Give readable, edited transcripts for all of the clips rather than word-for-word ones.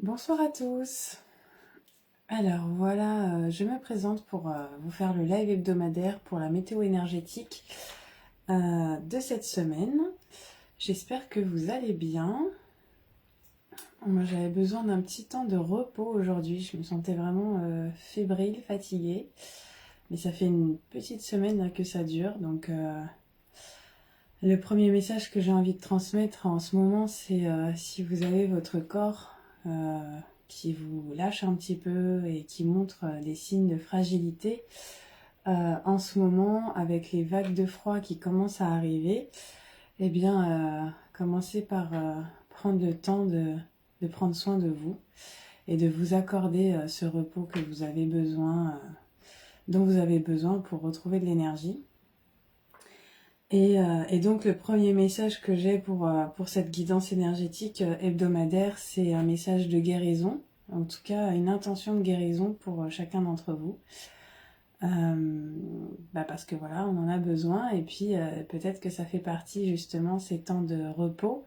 Bonsoir à tous. Alors voilà, je me présente pour vous faire le live hebdomadaire pour la météo énergétique de cette semaine. J'espère que vous allez bien. Moi j'avais besoin d'un petit temps de repos aujourd'hui. Je me sentais vraiment fébrile, fatiguée. Mais ça fait une petite semaine là, que ça dure. Donc le premier message que j'ai envie de transmettre en ce moment, c'est si vous avez votre corps qui vous lâche un petit peu et qui montre des signes de fragilité, en ce moment, avec les vagues de froid qui commencent à arriver, eh bien, commencez par prendre le temps de prendre soin de vous et de vous accorder ce repos que vous avez besoin, dont vous avez besoin pour retrouver de l'énergie. Et donc le premier message que j'ai pour cette guidance énergétique hebdomadaire, c'est un message de guérison, en tout cas une intention de guérison pour chacun d'entre vous. Parce que voilà, on en a besoin, et puis peut-être que ça fait partie justement ces temps de repos,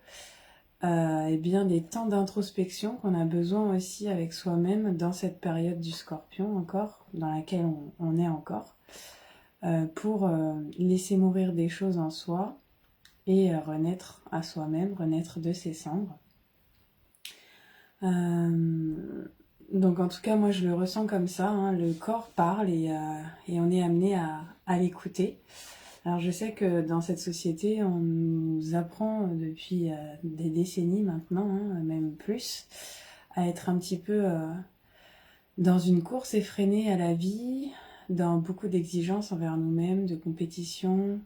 et bien des temps d'introspection qu'on a besoin aussi avec soi-même dans cette période du Scorpion encore, dans laquelle on est encore. Pour laisser mourir des choses en soi et renaître à soi-même, renaître de ses cendres. Donc en tout cas, moi je le ressens comme ça, hein, le corps parle et on est amené à l'écouter. Alors je sais que dans cette société, on nous apprend depuis des décennies maintenant, hein, même plus, à être un petit peu dans une course effrénée à la vie, dans beaucoup d'exigences envers nous-mêmes, de compétition,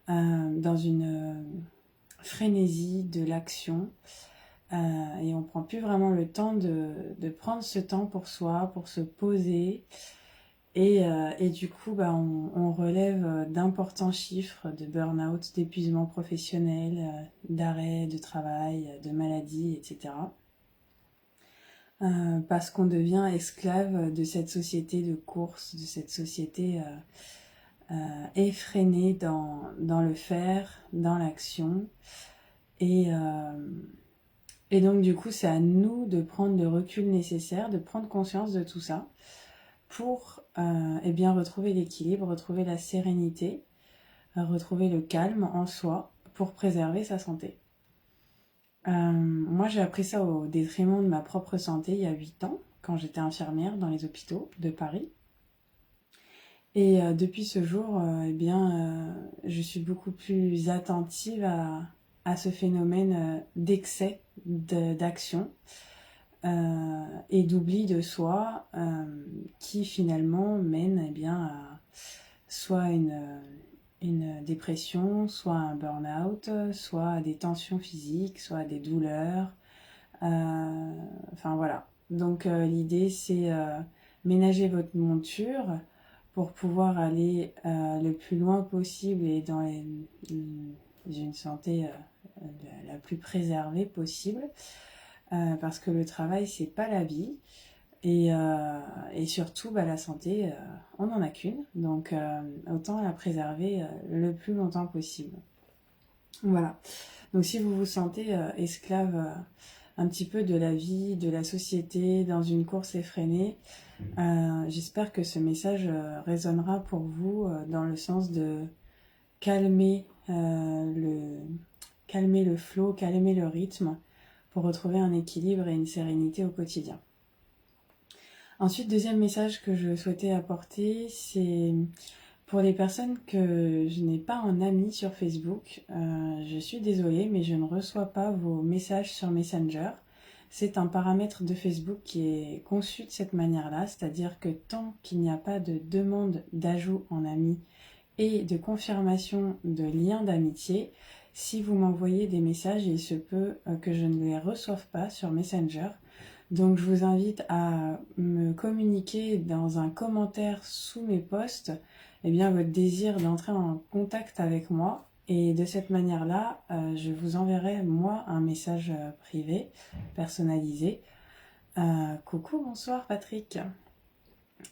dans une frénésie de l'action. Et on prend plus vraiment le temps de prendre ce temps pour soi, pour se poser. Et du coup, on relève d'importants chiffres de burn-out, d'épuisement professionnel, d'arrêt de travail, de maladie, etc. Parce qu'on devient esclave de cette société de course, de cette société effrénée dans le faire, dans l'action. Et donc du coup, c'est à nous de prendre le recul nécessaire, de prendre conscience de tout ça pour bien retrouver l'équilibre, retrouver la sérénité, retrouver le calme en soi pour préserver sa santé. Moi, j'ai appris ça au détriment de ma propre santé il y a 8 ans, quand j'étais infirmière dans les hôpitaux de Paris. Et depuis ce jour, je suis beaucoup plus attentive à ce phénomène d'excès d'action et d'oubli de soi qui finalement mène à soit une dépression, soit un burn-out, soit à des tensions physiques, soit à des douleurs. Enfin voilà. Donc l'idée c'est ménager votre monture pour pouvoir aller le plus loin possible et dans une santé la plus préservée possible. Parce que le travail, c'est pas la vie. Et surtout, la santé, on n'en a qu'une. Donc, autant la préserver le plus longtemps possible. Voilà. Donc, si vous vous sentez esclave un petit peu de la vie, de la société, dans une course effrénée, j'espère que ce message résonnera pour vous dans le sens de calmer calmer le flow, calmer le rythme pour retrouver un équilibre et une sérénité au quotidien. Ensuite, deuxième message que je souhaitais apporter, c'est pour les personnes que je n'ai pas en ami sur Facebook. Je suis désolée, mais je ne reçois pas vos messages sur Messenger. C'est un paramètre de Facebook qui est conçu de cette manière-là, c'est-à-dire que tant qu'il n'y a pas de demande d'ajout en ami et de confirmation de lien d'amitié, si vous m'envoyez des messages, il se peut que je ne les reçoive pas sur Messenger. Donc je vous invite à me communiquer dans un commentaire sous mes posts votre désir d'entrer en contact avec moi. Et de cette manière-là, je vous enverrai moi un message privé, personnalisé. Coucou, bonsoir Patrick.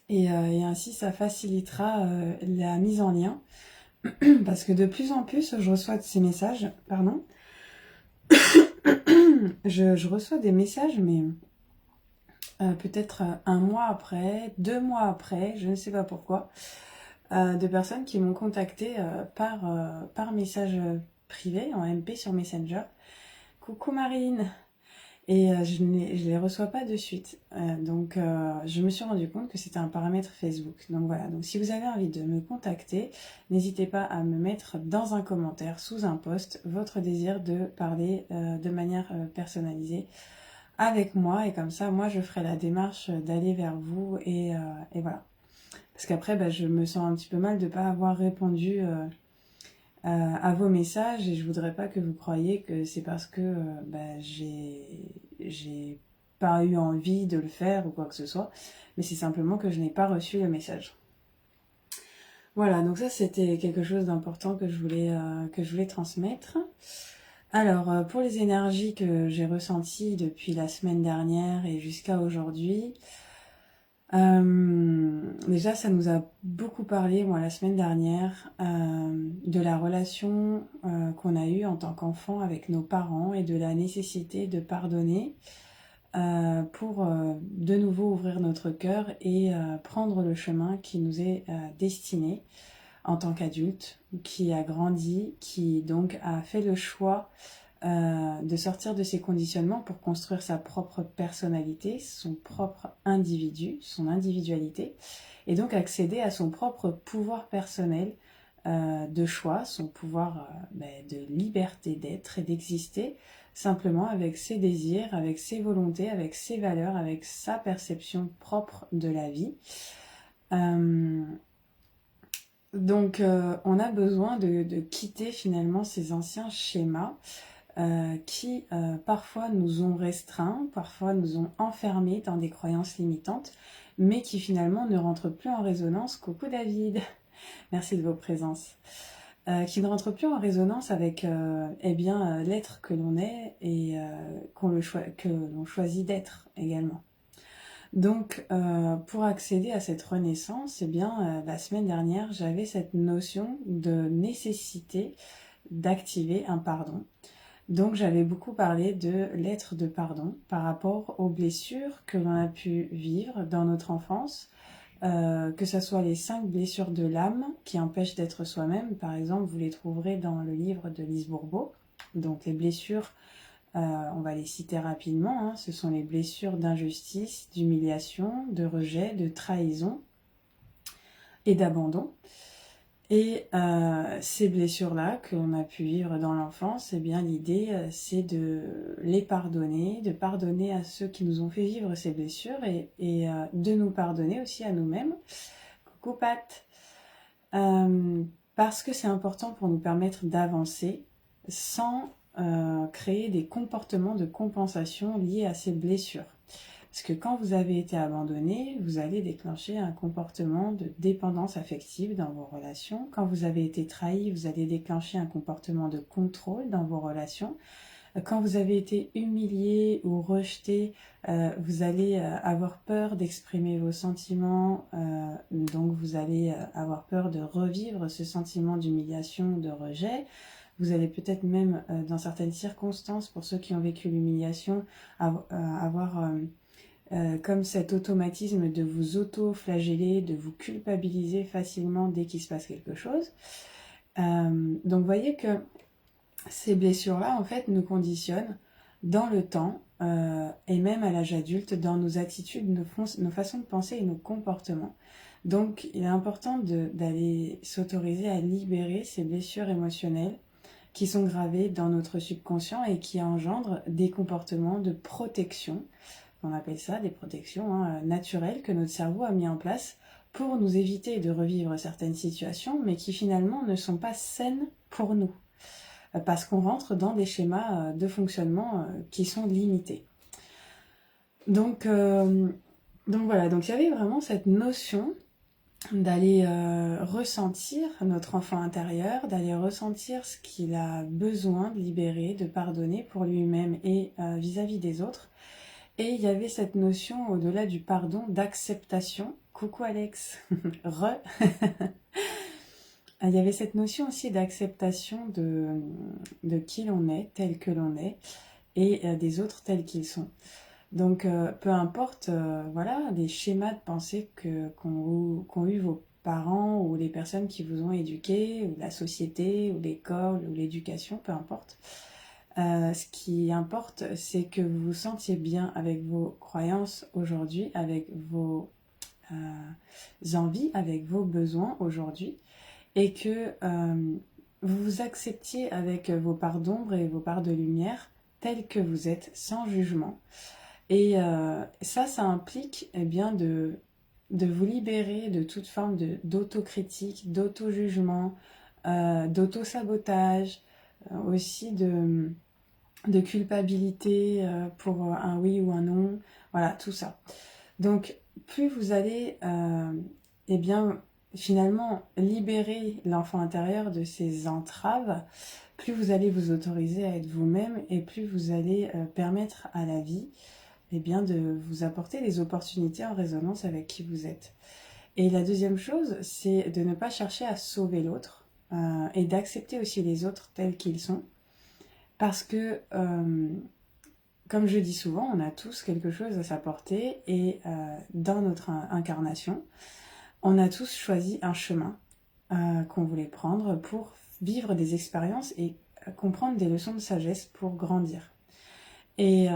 Et ainsi ça facilitera la mise en lien. Parce que de plus en plus, je reçois de ces messages, pardon, je reçois des messages, mais peut-être un mois après, 2 mois après, je ne sais pas pourquoi, de personnes qui m'ont contacté par message privé en MP sur Messenger. Coucou Marine! Et je les reçois pas de suite. Donc je me suis rendu compte que c'était un paramètre Facebook. Donc voilà, donc si vous avez envie de me contacter, n'hésitez pas à me mettre dans un commentaire, sous un post, votre désir de parler de manière personnalisée avec moi. Et comme ça, moi, je ferai la démarche d'aller vers vous. Et voilà. Parce qu'après, bah, je me sens un petit peu mal de ne pas avoir répondu à vos messages. Et je voudrais pas que vous croyiez que c'est parce que bah, j'ai pas eu envie de le faire ou quoi que ce soit. Mais c'est simplement que je n'ai pas reçu le message. Voilà, donc ça c'était quelque chose d'important que je voulais transmettre. Alors, pour les énergies que j'ai ressenties depuis la semaine dernière et jusqu'à aujourd'hui, déjà ça nous a beaucoup parlé, moi, la semaine dernière, de la relation qu'on a eue en tant qu'enfant avec nos parents et de la nécessité de pardonner pour de nouveau ouvrir notre cœur et prendre le chemin qui nous est destiné en tant qu'adulte, qui a grandi, qui donc a fait le choix de sortir de ses conditionnements pour construire sa propre personnalité, son propre individu, son individualité, et donc accéder à son propre pouvoir personnel de choix, son pouvoir de liberté d'être et d'exister, simplement avec ses désirs, avec ses volontés, avec ses valeurs, avec sa perception propre de la vie. Donc on a besoin de quitter finalement ces anciens schémas qui parfois nous ont restreints, parfois nous ont enfermés dans des croyances limitantes, mais qui finalement ne rentrent plus en résonance. Coucou David, merci de vos présences. Qui ne rentrent plus en résonance avec l'être que l'on est et que l'on choisit d'être également. Donc, pour accéder à cette renaissance, la semaine dernière, j'avais cette notion de nécessité d'activer un pardon. Donc, j'avais beaucoup parlé de l'être de pardon par rapport aux blessures que l'on a pu vivre dans notre enfance, que ce soit les 5 blessures de l'âme qui empêchent d'être soi-même. Par exemple, vous les trouverez dans le livre de Lise Bourbeau. Donc, les blessures, on va les citer rapidement, hein. Ce sont les blessures d'injustice, d'humiliation, de rejet, de trahison et d'abandon. Et ces blessures-là que l'on a pu vivre dans l'enfance, l'idée c'est de les pardonner, de pardonner à ceux qui nous ont fait vivre ces blessures et de nous pardonner aussi à nous-mêmes. Coucou Pat. Parce que c'est important pour nous permettre d'avancer sans créer des comportements de compensation liés à ces blessures. Parce que quand vous avez été abandonné, vous allez déclencher un comportement de dépendance affective dans vos relations. Quand vous avez été trahi, vous allez déclencher un comportement de contrôle dans vos relations. Quand vous avez été humilié ou rejeté, vous allez avoir peur d'exprimer vos sentiments, donc vous allez avoir peur de revivre ce sentiment d'humiliation, de rejet. Vous allez peut-être même, dans certaines circonstances, pour ceux qui ont vécu l'humiliation, avoir comme cet automatisme de vous auto-flageller, de vous culpabiliser facilement dès qu'il se passe quelque chose. Donc vous voyez que ces blessures-là, en fait, nous conditionnent dans le temps et même à l'âge adulte, dans nos attitudes, nos façons de penser et nos comportements. Donc il est important d'aller s'autoriser à libérer ces blessures émotionnelles qui sont gravées dans notre subconscient et qui engendrent des comportements de protection. On appelle ça des protections naturelles que notre cerveau a mis en place pour nous éviter de revivre certaines situations, mais qui finalement ne sont pas saines pour nous, parce qu'on rentre dans des schémas de fonctionnement qui sont limités. Donc voilà, donc il y avait vraiment cette notion d'aller ressentir notre enfant intérieur, d'aller ressentir ce qu'il a besoin de libérer, de pardonner pour lui-même et vis-à-vis des autres. Et il y avait cette notion, au-delà du pardon, d'acceptation. Coucou Alex, re. Il y avait cette notion aussi d'acceptation de qui l'on est, tel que l'on est, et des autres tels qu'ils sont. Donc, peu importe, voilà, les schémas de pensée qu'ont eu vos parents ou les personnes qui vous ont éduqué, ou la société, ou l'école, ou l'éducation, peu importe. Ce qui importe, c'est que vous vous sentiez bien avec vos croyances aujourd'hui, avec vos envies, avec vos besoins aujourd'hui, et que vous vous acceptiez avec vos parts d'ombre et vos parts de lumière, tels que vous êtes, sans jugement. Et ça implique eh bien, de vous libérer de toute forme d'autocritique, d'auto-jugement, d'auto-sabotage, aussi de culpabilité pour un oui ou un non, voilà, tout ça. Donc, plus vous allez, eh bien, finalement, libérer l'enfant intérieur de ses entraves, plus vous allez vous autoriser à être vous-même et plus vous allez permettre à la vie, eh bien, de vous apporter des opportunités en résonance avec qui vous êtes. Et la deuxième chose, c'est de ne pas chercher à sauver l'autre et d'accepter aussi les autres tels qu'ils sont. Parce que, comme je dis souvent, on a tous quelque chose à s'apporter et dans notre incarnation, on a tous choisi un chemin qu'on voulait prendre pour vivre des expériences et comprendre des leçons de sagesse pour grandir. Et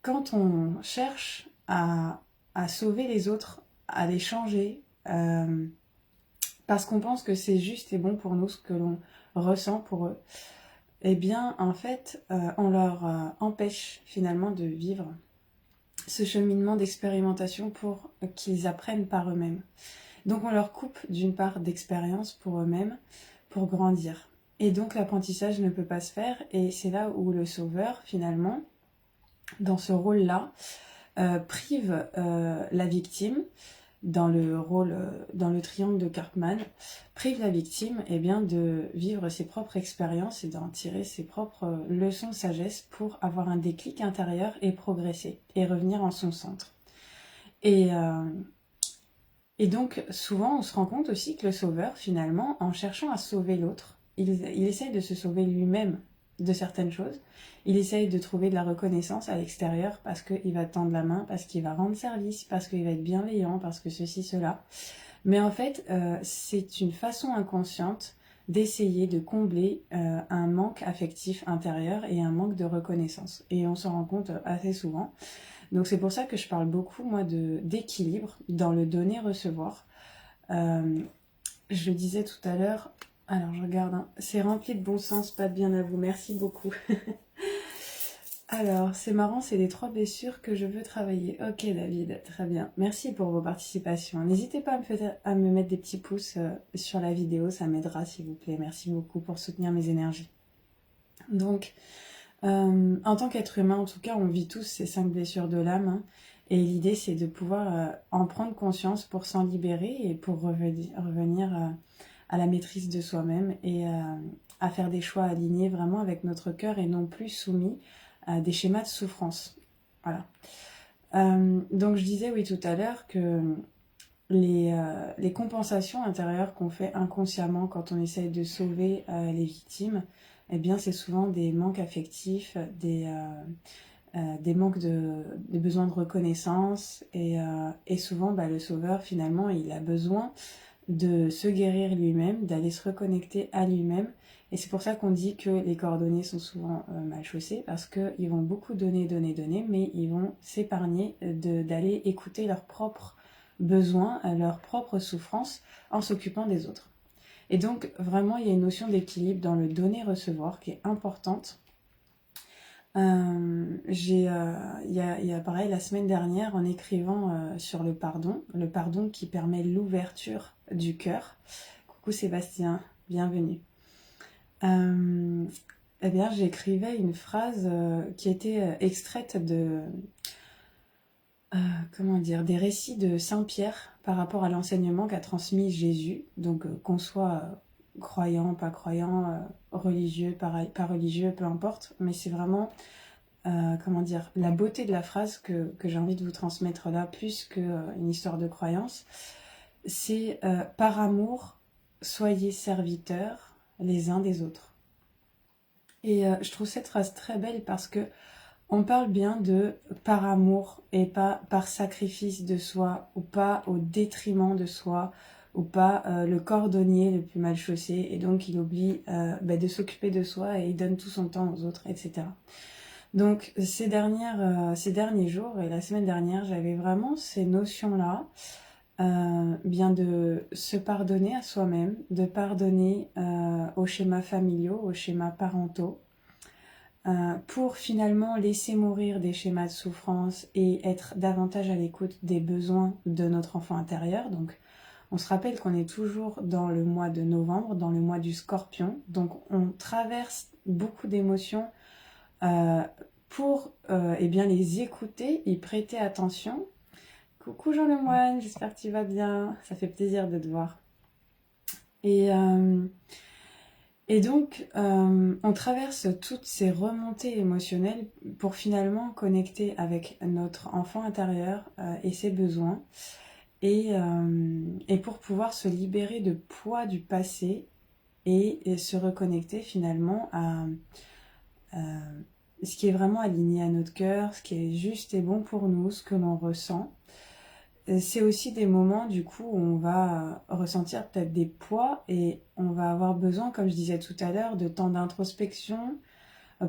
quand on cherche à sauver les autres, à les changer, parce qu'on pense que c'est juste et bon pour nous ce que l'on ressent pour eux, eh bien, en fait, on leur empêche finalement de vivre ce cheminement d'expérimentation pour qu'ils apprennent par eux-mêmes. Donc, on leur coupe d'une part d'expérience pour eux-mêmes, pour grandir. Et donc, l'apprentissage ne peut pas se faire, et c'est là où le sauveur, finalement, dans ce rôle-là, prive la victime, dans le triangle de Karpman, prive la victime eh bien, de vivre ses propres expériences et d'en tirer ses propres leçons de sagesse pour avoir un déclic intérieur et progresser et revenir en son centre. Et donc souvent on se rend compte aussi que le sauveur finalement, en cherchant à sauver l'autre, il essaye de se sauver lui-même de certaines choses. Il essaye de trouver de la reconnaissance à l'extérieur parce qu'il va tendre la main, parce qu'il va rendre service, parce qu'il va être bienveillant, parce que ceci, cela. Mais en fait, c'est une façon inconsciente d'essayer de combler un manque affectif intérieur et un manque de reconnaissance. Et on s'en rend compte assez souvent. Donc c'est pour ça que je parle beaucoup, moi, d'équilibre dans le donner-recevoir. Je le disais tout à l'heure, alors je regarde, hein, c'est rempli de bon sens, pas de bien à vous, merci beaucoup. Alors, c'est marrant, c'est les 3 blessures que je veux travailler. Ok David, très bien. Merci pour vos participations. N'hésitez pas à me mettre des petits pouces sur la vidéo, ça m'aidera s'il vous plaît. Merci beaucoup pour soutenir mes énergies. Donc, en tant qu'être humain, en tout cas, on vit tous ces 5 blessures de l'âme. Hein, et l'idée, c'est de pouvoir en prendre conscience pour s'en libérer et pour revenir à la maîtrise de soi-même et à faire des choix alignés vraiment avec notre cœur et non plus soumis à des schémas de souffrance. Voilà. Donc je disais oui tout à l'heure que les compensations intérieures qu'on fait inconsciemment quand on essaye de sauver les victimes, eh bien c'est souvent des manques affectifs, des manques des besoins de reconnaissance et souvent le sauveur finalement il a besoin de se guérir lui-même, d'aller se reconnecter à lui-même. Et c'est pour ça qu'on dit que les cordonniers sont souvent mal chaussés, parce qu'ils vont beaucoup donner, mais ils vont s'épargner d'aller écouter leurs propres besoins, leurs propres souffrances, en s'occupant des autres. Et donc, vraiment, il y a une notion d'équilibre dans le donner-recevoir qui est importante. Il y a pareil, la semaine dernière, en écrivant sur le pardon qui permet l'ouverture du cœur. Coucou Sébastien, bienvenue. Eh bien, j'écrivais une phrase qui était extraite des récits de Saint Pierre par rapport à l'enseignement qu'a transmis Jésus. Donc, qu'on soit croyant, pas croyant, religieux, pas religieux, peu importe. Mais c'est vraiment, la beauté de la phrase que j'ai envie de vous transmettre là, plus qu'une histoire de croyance. C'est par amour, soyez serviteurs les uns des autres. Et je trouve cette phrase très belle parce que On parle bien de par amour et pas par sacrifice de soi ou pas au détriment de soi ou pas le cordonnier le plus mal chaussé et donc il oublie de s'occuper de soi et il donne tout son temps aux autres, etc. Donc ces derniers jours et la semaine dernière, j'avais vraiment ces notions-là, bien de se pardonner à soi-même, de pardonner aux schémas familiaux, aux schémas parentaux, pour finalement laisser mourir des schémas de souffrance et être davantage à l'écoute des besoins de notre enfant intérieur. Donc on se rappelle qu'on est toujours dans le mois de novembre, dans le mois du Scorpion, donc on traverse beaucoup d'émotions euh, pour bien les écouter, y prêter attention. Coucou Jean Lemoine, j'espère que tu vas bien, ça fait plaisir de te voir. Et, euh, et donc, on traverse toutes ces remontées émotionnelles pour finalement connecter avec notre enfant intérieur et ses besoins, et pour pouvoir se libérer de poids du passé et se reconnecter finalement à ce qui est vraiment aligné à notre cœur, ce qui est juste et bon pour nous, ce que l'on ressent. C'est aussi des moments du coup où on va ressentir peut-être des poids et on va avoir besoin, comme je disais tout à l'heure, de temps d'introspection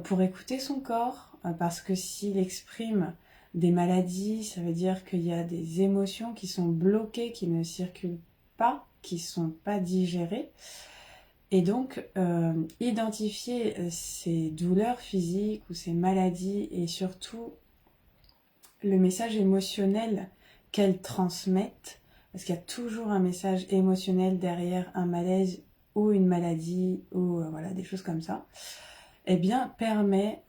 pour écouter son corps, parce que s'il exprime des maladies, ça veut dire qu'il y a des émotions qui sont bloquées, qui ne circulent pas, qui ne sont pas digérées. Et donc, identifier ces douleurs physiques ou ces maladies et surtout le message émotionnel qu'elles transmettent, parce qu'il y a toujours un message émotionnel derrière un malaise ou une maladie ou voilà, des choses comme ça, eh bien, permet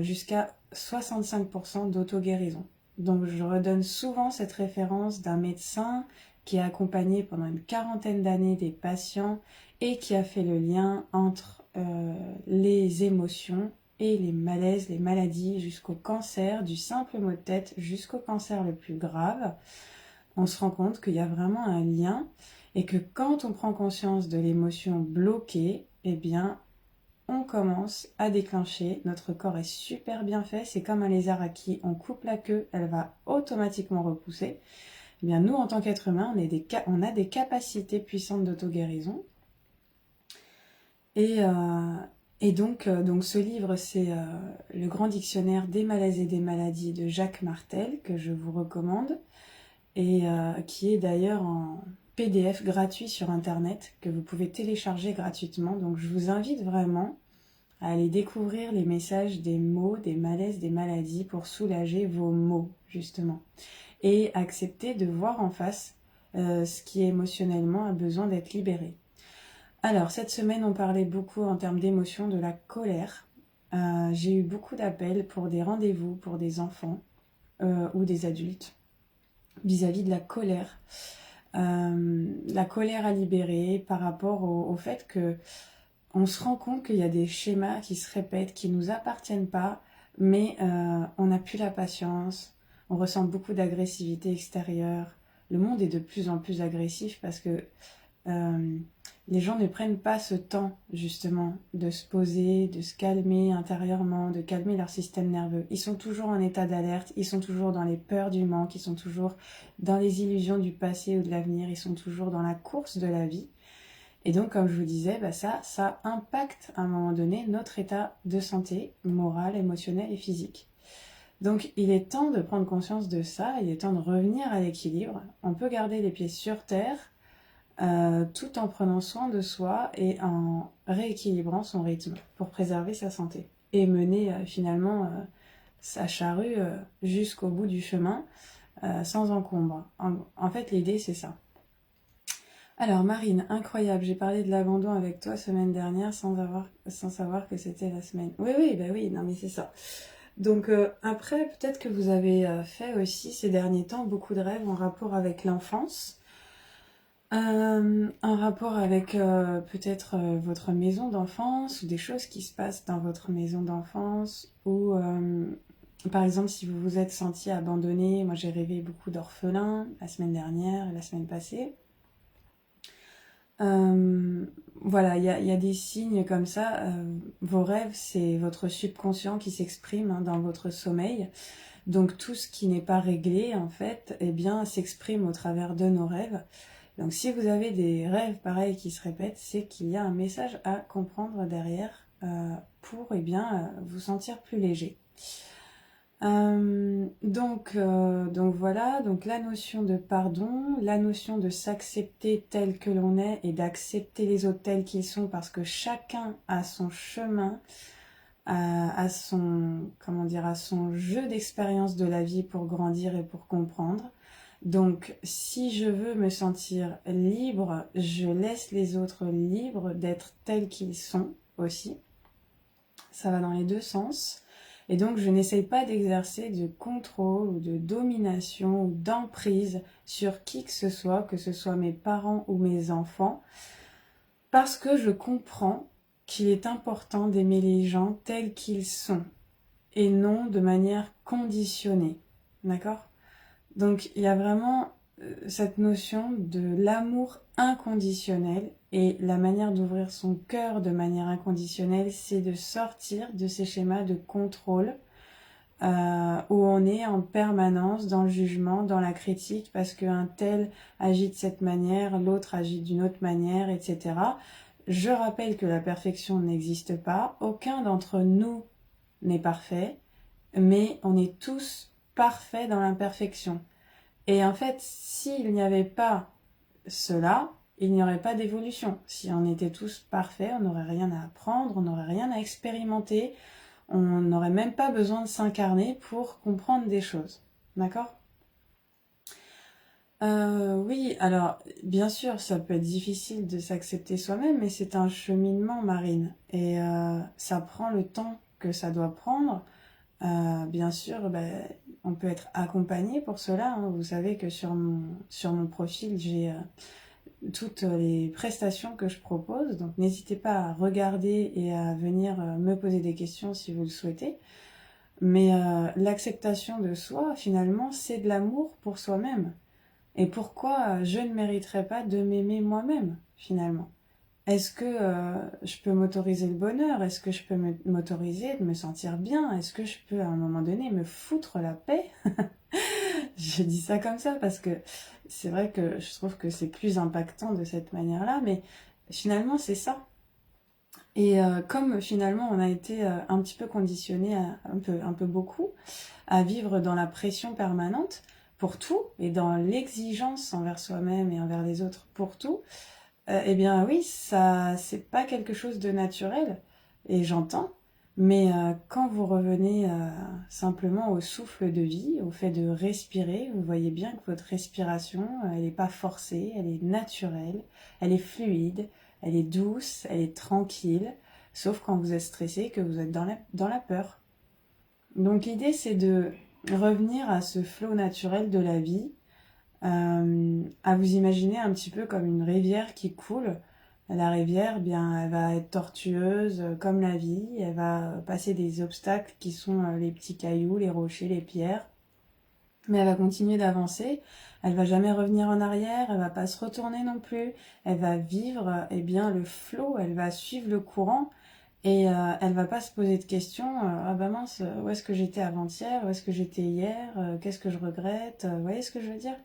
jusqu'à 65% d'auto-guérison. Donc, je redonne souvent cette référence d'un médecin qui a accompagné pendant une quarantaine d'années des patients et qui a fait le lien entre les émotions et les malaises, les maladies, jusqu'au cancer, du simple mot de tête jusqu'au cancer le plus grave. On se rend compte qu'il y a vraiment un lien et que quand on prend conscience de l'émotion bloquée, eh bien, on commence à déclencher. Notre corps est super bien fait. C'est comme un lézard à qui on coupe la queue, elle va automatiquement repousser. Eh bien, nous, en tant qu'être humain, on a des capacités puissantes d'auto-guérison. Et donc ce livre, c'est le grand dictionnaire des malaises et des maladies de Jacques Martel, que je vous recommande, et qui est d'ailleurs en PDF gratuit sur Internet, que vous pouvez télécharger gratuitement. Donc je vous invite vraiment à aller découvrir les messages des maux, des malaises, des maladies pour soulager vos maux, justement. Et accepter de voir en face ce qui émotionnellement a besoin d'être libéré. Alors, cette semaine, on parlait beaucoup en termes d'émotion de la colère. J'ai eu beaucoup d'appels pour des rendez-vous pour des enfants ou des adultes vis-à-vis de la colère. La colère à libérer par rapport au fait que on se rend compte qu'il y a des schémas qui se répètent, qui ne nous appartiennent pas, mais on n'a plus la patience, on ressent beaucoup d'agressivité extérieure. Le monde est de plus en plus agressif parce que les gens ne prennent pas ce temps justement de se poser, de se calmer intérieurement, de calmer leur système nerveux. Ils sont toujours en état d'alerte, ils sont toujours dans les peurs du manque, ils sont toujours dans les illusions du passé ou de l'avenir, ils sont toujours dans la course de la vie. Et donc, comme je vous disais, ça impacte à un moment donné notre état de santé morale, émotionnelle et physique. Donc, il est temps de prendre conscience de ça, il est temps de revenir à l'équilibre. On peut garder les pieds sur terre tout en prenant soin de soi et en rééquilibrant son rythme pour préserver sa santé et mener finalement sa charrue jusqu'au bout du chemin sans encombre. En fait, l'idée, c'est ça. Alors Marine, incroyable, j'ai parlé de l'abandon avec toi semaine dernière sans savoir que c'était la semaine. Oui, bah oui, non mais c'est ça. Donc après, peut-être que vous avez fait aussi ces derniers temps beaucoup de rêves en rapport avec l'enfance, en rapport avec peut-être votre maison d'enfance ou des choses qui se passent dans votre maison d'enfance ou par exemple si vous vous êtes senti abandonné. Moi j'ai rêvé beaucoup d'orphelins la semaine dernière et la semaine passée. Euh, voilà, il y a des signes comme ça. Vos rêves, c'est votre subconscient qui s'exprime hein, dans votre sommeil. Donc tout ce qui n'est pas réglé, en fait, eh bien, s'exprime au travers de nos rêves. Donc si vous avez des rêves pareils qui se répètent, c'est qu'il y a un message à comprendre derrière pour eh bien, vous sentir plus léger. Donc voilà, donc la notion de pardon, la notion de s'accepter tel que l'on est et d'accepter les autres tels qu'ils sont parce que chacun a son chemin, à son, comment dire, à son jeu d'expérience de la vie pour grandir et pour comprendre. Donc, si je veux me sentir libre, je laisse les autres libres d'être tels qu'ils sont aussi. Ça va dans les deux sens. Et donc, je n'essaye pas d'exercer de contrôle ou de domination ou d'emprise sur qui que ce soit mes parents ou mes enfants, parce que je comprends qu'il est important d'aimer les gens tels qu'ils sont et non de manière conditionnée. D'accord? Donc il y a vraiment cette notion de l'amour inconditionnel et la manière d'ouvrir son cœur de manière inconditionnelle, c'est de sortir de ces schémas de contrôle où on est en permanence dans le jugement, dans la critique, parce qu'un tel agit de cette manière, l'autre agit d'une autre manière, etc. Je rappelle que la perfection n'existe pas, aucun d'entre nous n'est parfait, mais on est tous parfaits dans l'imperfection. Et en fait, s'il n'y avait pas cela, il n'y aurait pas d'évolution. Si on était tous parfaits, on n'aurait rien à apprendre, on n'aurait rien à expérimenter, on n'aurait même pas besoin de s'incarner pour comprendre des choses. D'accord? Oui, alors bien sûr, ça peut être difficile de s'accepter soi-même, mais c'est un cheminement, Marine. Et ça prend le temps que ça doit prendre. Bien sûr, on peut être accompagné pour cela. Hein. Vous savez que sur mon profil, j'ai toutes les prestations que je propose. Donc n'hésitez pas à regarder et à venir me poser des questions si vous le souhaitez. Mais l'acceptation de soi, finalement, c'est de l'amour pour soi-même. Et pourquoi je ne mériterais pas de m'aimer moi-même, finalement? Est-ce que je peux m'autoriser le bonheur? Est-ce que je peux m'autoriser de me sentir bien? Est-ce que je peux à un moment donné me foutre la paix? Je dis ça comme ça parce que c'est vrai que je trouve que c'est plus impactant de cette manière-là, mais finalement c'est ça. Et comme finalement on a été un petit peu conditionné, un peu beaucoup, à vivre dans la pression permanente pour tout et dans l'exigence envers soi-même et envers les autres pour tout, eh bien oui, ça c'est pas quelque chose de naturel et j'entends. Mais quand vous revenez simplement au souffle de vie, au fait de respirer, vous voyez bien que votre respiration, elle n'est pas forcée, elle est naturelle, elle est fluide, elle est douce, elle est tranquille, sauf quand vous êtes stressé, que vous êtes dans la peur. Donc l'idée c'est de revenir à ce flot naturel de la vie, à vous imaginer un petit peu comme une rivière qui coule. La rivière, bien, elle va être tortueuse comme la vie, elle va passer des obstacles qui sont les petits cailloux, les rochers, les pierres, mais elle va continuer d'avancer, elle va jamais revenir en arrière, elle va pas se retourner non plus, elle va vivre eh bien le flot, elle va suivre le courant et elle va pas se poser de questions, ah bah mince, où est-ce que j'étais avant-hier, où est-ce que j'étais hier, qu'est-ce que je regrette, vous voyez ce que je veux dire?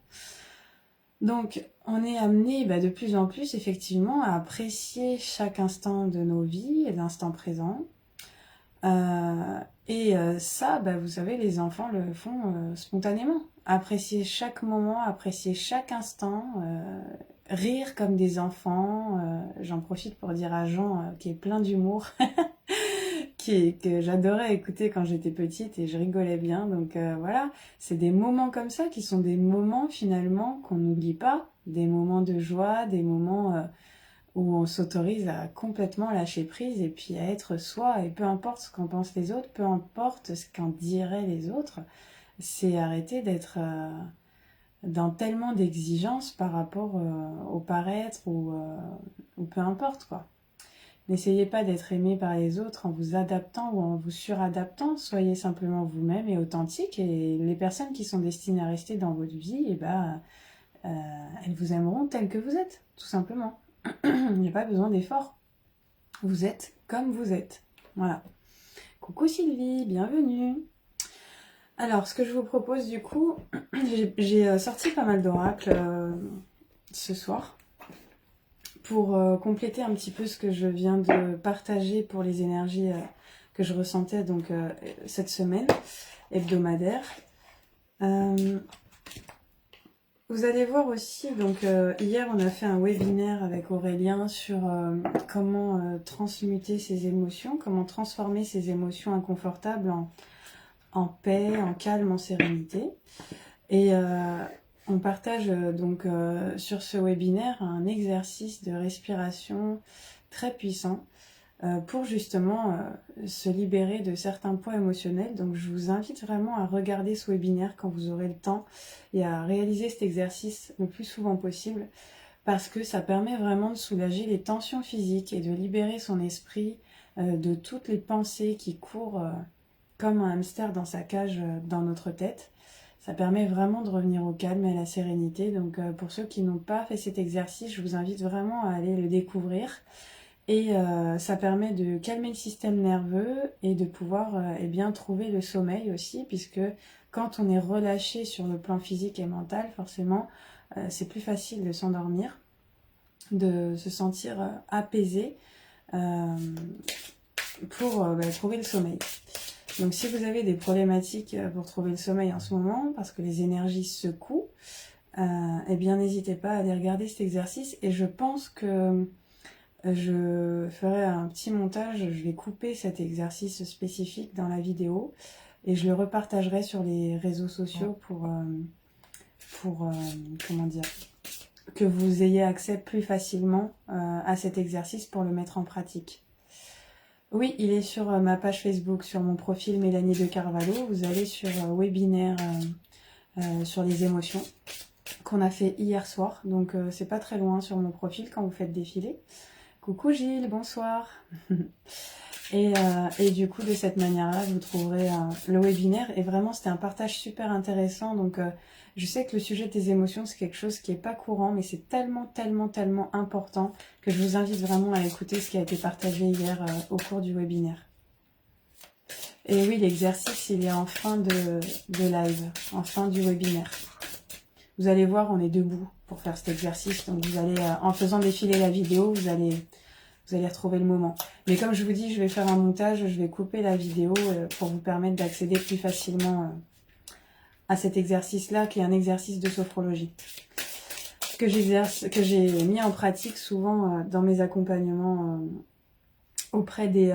Donc, on est amené de plus en plus, effectivement, à apprécier chaque instant de nos vies et l'instant présent. Ça, vous savez, les enfants le font spontanément. Apprécier chaque moment, apprécier chaque instant, rire comme des enfants. J'en profite pour dire à Jean, qui est plein d'humour, que j'adorais écouter quand j'étais petite et je rigolais bien. Donc voilà, c'est des moments comme ça qui sont des moments finalement qu'on n'oublie pas, des moments de joie, des moments où on s'autorise à complètement lâcher prise et puis à être soi. Et peu importe ce qu'en pensent les autres, peu importe ce qu'en diraient les autres, c'est arrêter d'être dans tellement d'exigences par rapport au paraître ou peu importe quoi. N'essayez pas d'être aimé par les autres en vous adaptant ou en vous suradaptant. Soyez simplement vous-même et authentique. Et les personnes qui sont destinées à rester dans votre vie, elles vous aimeront tel que vous êtes, tout simplement. Il n'y a pas besoin d'effort. Vous êtes comme vous êtes. Voilà. Coucou Sylvie, bienvenue. Alors, ce que je vous propose du coup, j'ai sorti pas mal d'oracles ce soir pour compléter un petit peu ce que je viens de partager pour les énergies que je ressentais donc cette semaine hebdomadaire. Vous allez voir aussi, donc hier on a fait un webinaire avec Aurélien sur comment transmuter ses émotions, comment transformer ses émotions inconfortables en paix, en calme, en sérénité. Et on partage donc sur ce webinaire un exercice de respiration très puissant pour justement se libérer de certains poids émotionnels. Donc je vous invite vraiment à regarder ce webinaire quand vous aurez le temps et à réaliser cet exercice le plus souvent possible parce que ça permet vraiment de soulager les tensions physiques et de libérer son esprit de toutes les pensées qui courent comme un hamster dans sa cage dans notre tête. Ça permet vraiment de revenir au calme et à la sérénité. Donc pour ceux qui n'ont pas fait cet exercice, je vous invite vraiment à aller le découvrir. Et ça permet de calmer le système nerveux et de pouvoir eh bien, trouver le sommeil aussi, puisque quand on est relâché sur le plan physique et mental, forcément, c'est plus facile de s'endormir, de se sentir apaisé pour trouver le sommeil. Donc si vous avez des problématiques pour trouver le sommeil en ce moment, parce que les énergies secouent, eh bien n'hésitez pas à aller regarder cet exercice. Et je pense que je ferai un petit montage, je vais couper cet exercice spécifique dans la vidéo et je le repartagerai sur les réseaux sociaux pour comment dire, que vous ayez accès plus facilement à cet exercice pour le mettre en pratique. Oui, il est sur ma page Facebook, sur mon profil Mélanie de Carvalho. Vous allez sur webinaire sur les émotions qu'on a fait hier soir. Donc c'est pas très loin sur mon profil quand vous faites défiler. Coucou Gilles, bonsoir. Et du coup, de cette manière-là, vous trouverez le webinaire. Et vraiment, c'était un partage super intéressant. Donc, je sais que le sujet des émotions, c'est quelque chose qui n'est pas courant, mais c'est tellement, tellement, tellement important que je vous invite vraiment à écouter ce qui a été partagé hier au cours du webinaire. Et oui, l'exercice, il est en fin de live, en fin du webinaire. Vous allez voir, on est debout pour faire cet exercice. Donc, vous allez, en faisant défiler la vidéo, vous allez retrouver le moment. Mais comme je vous dis, je vais faire un montage, je vais couper la vidéo pour vous permettre d'accéder plus facilement à cet exercice-là, qui est un exercice de sophrologie, que j'ai mis en pratique souvent dans mes accompagnements auprès des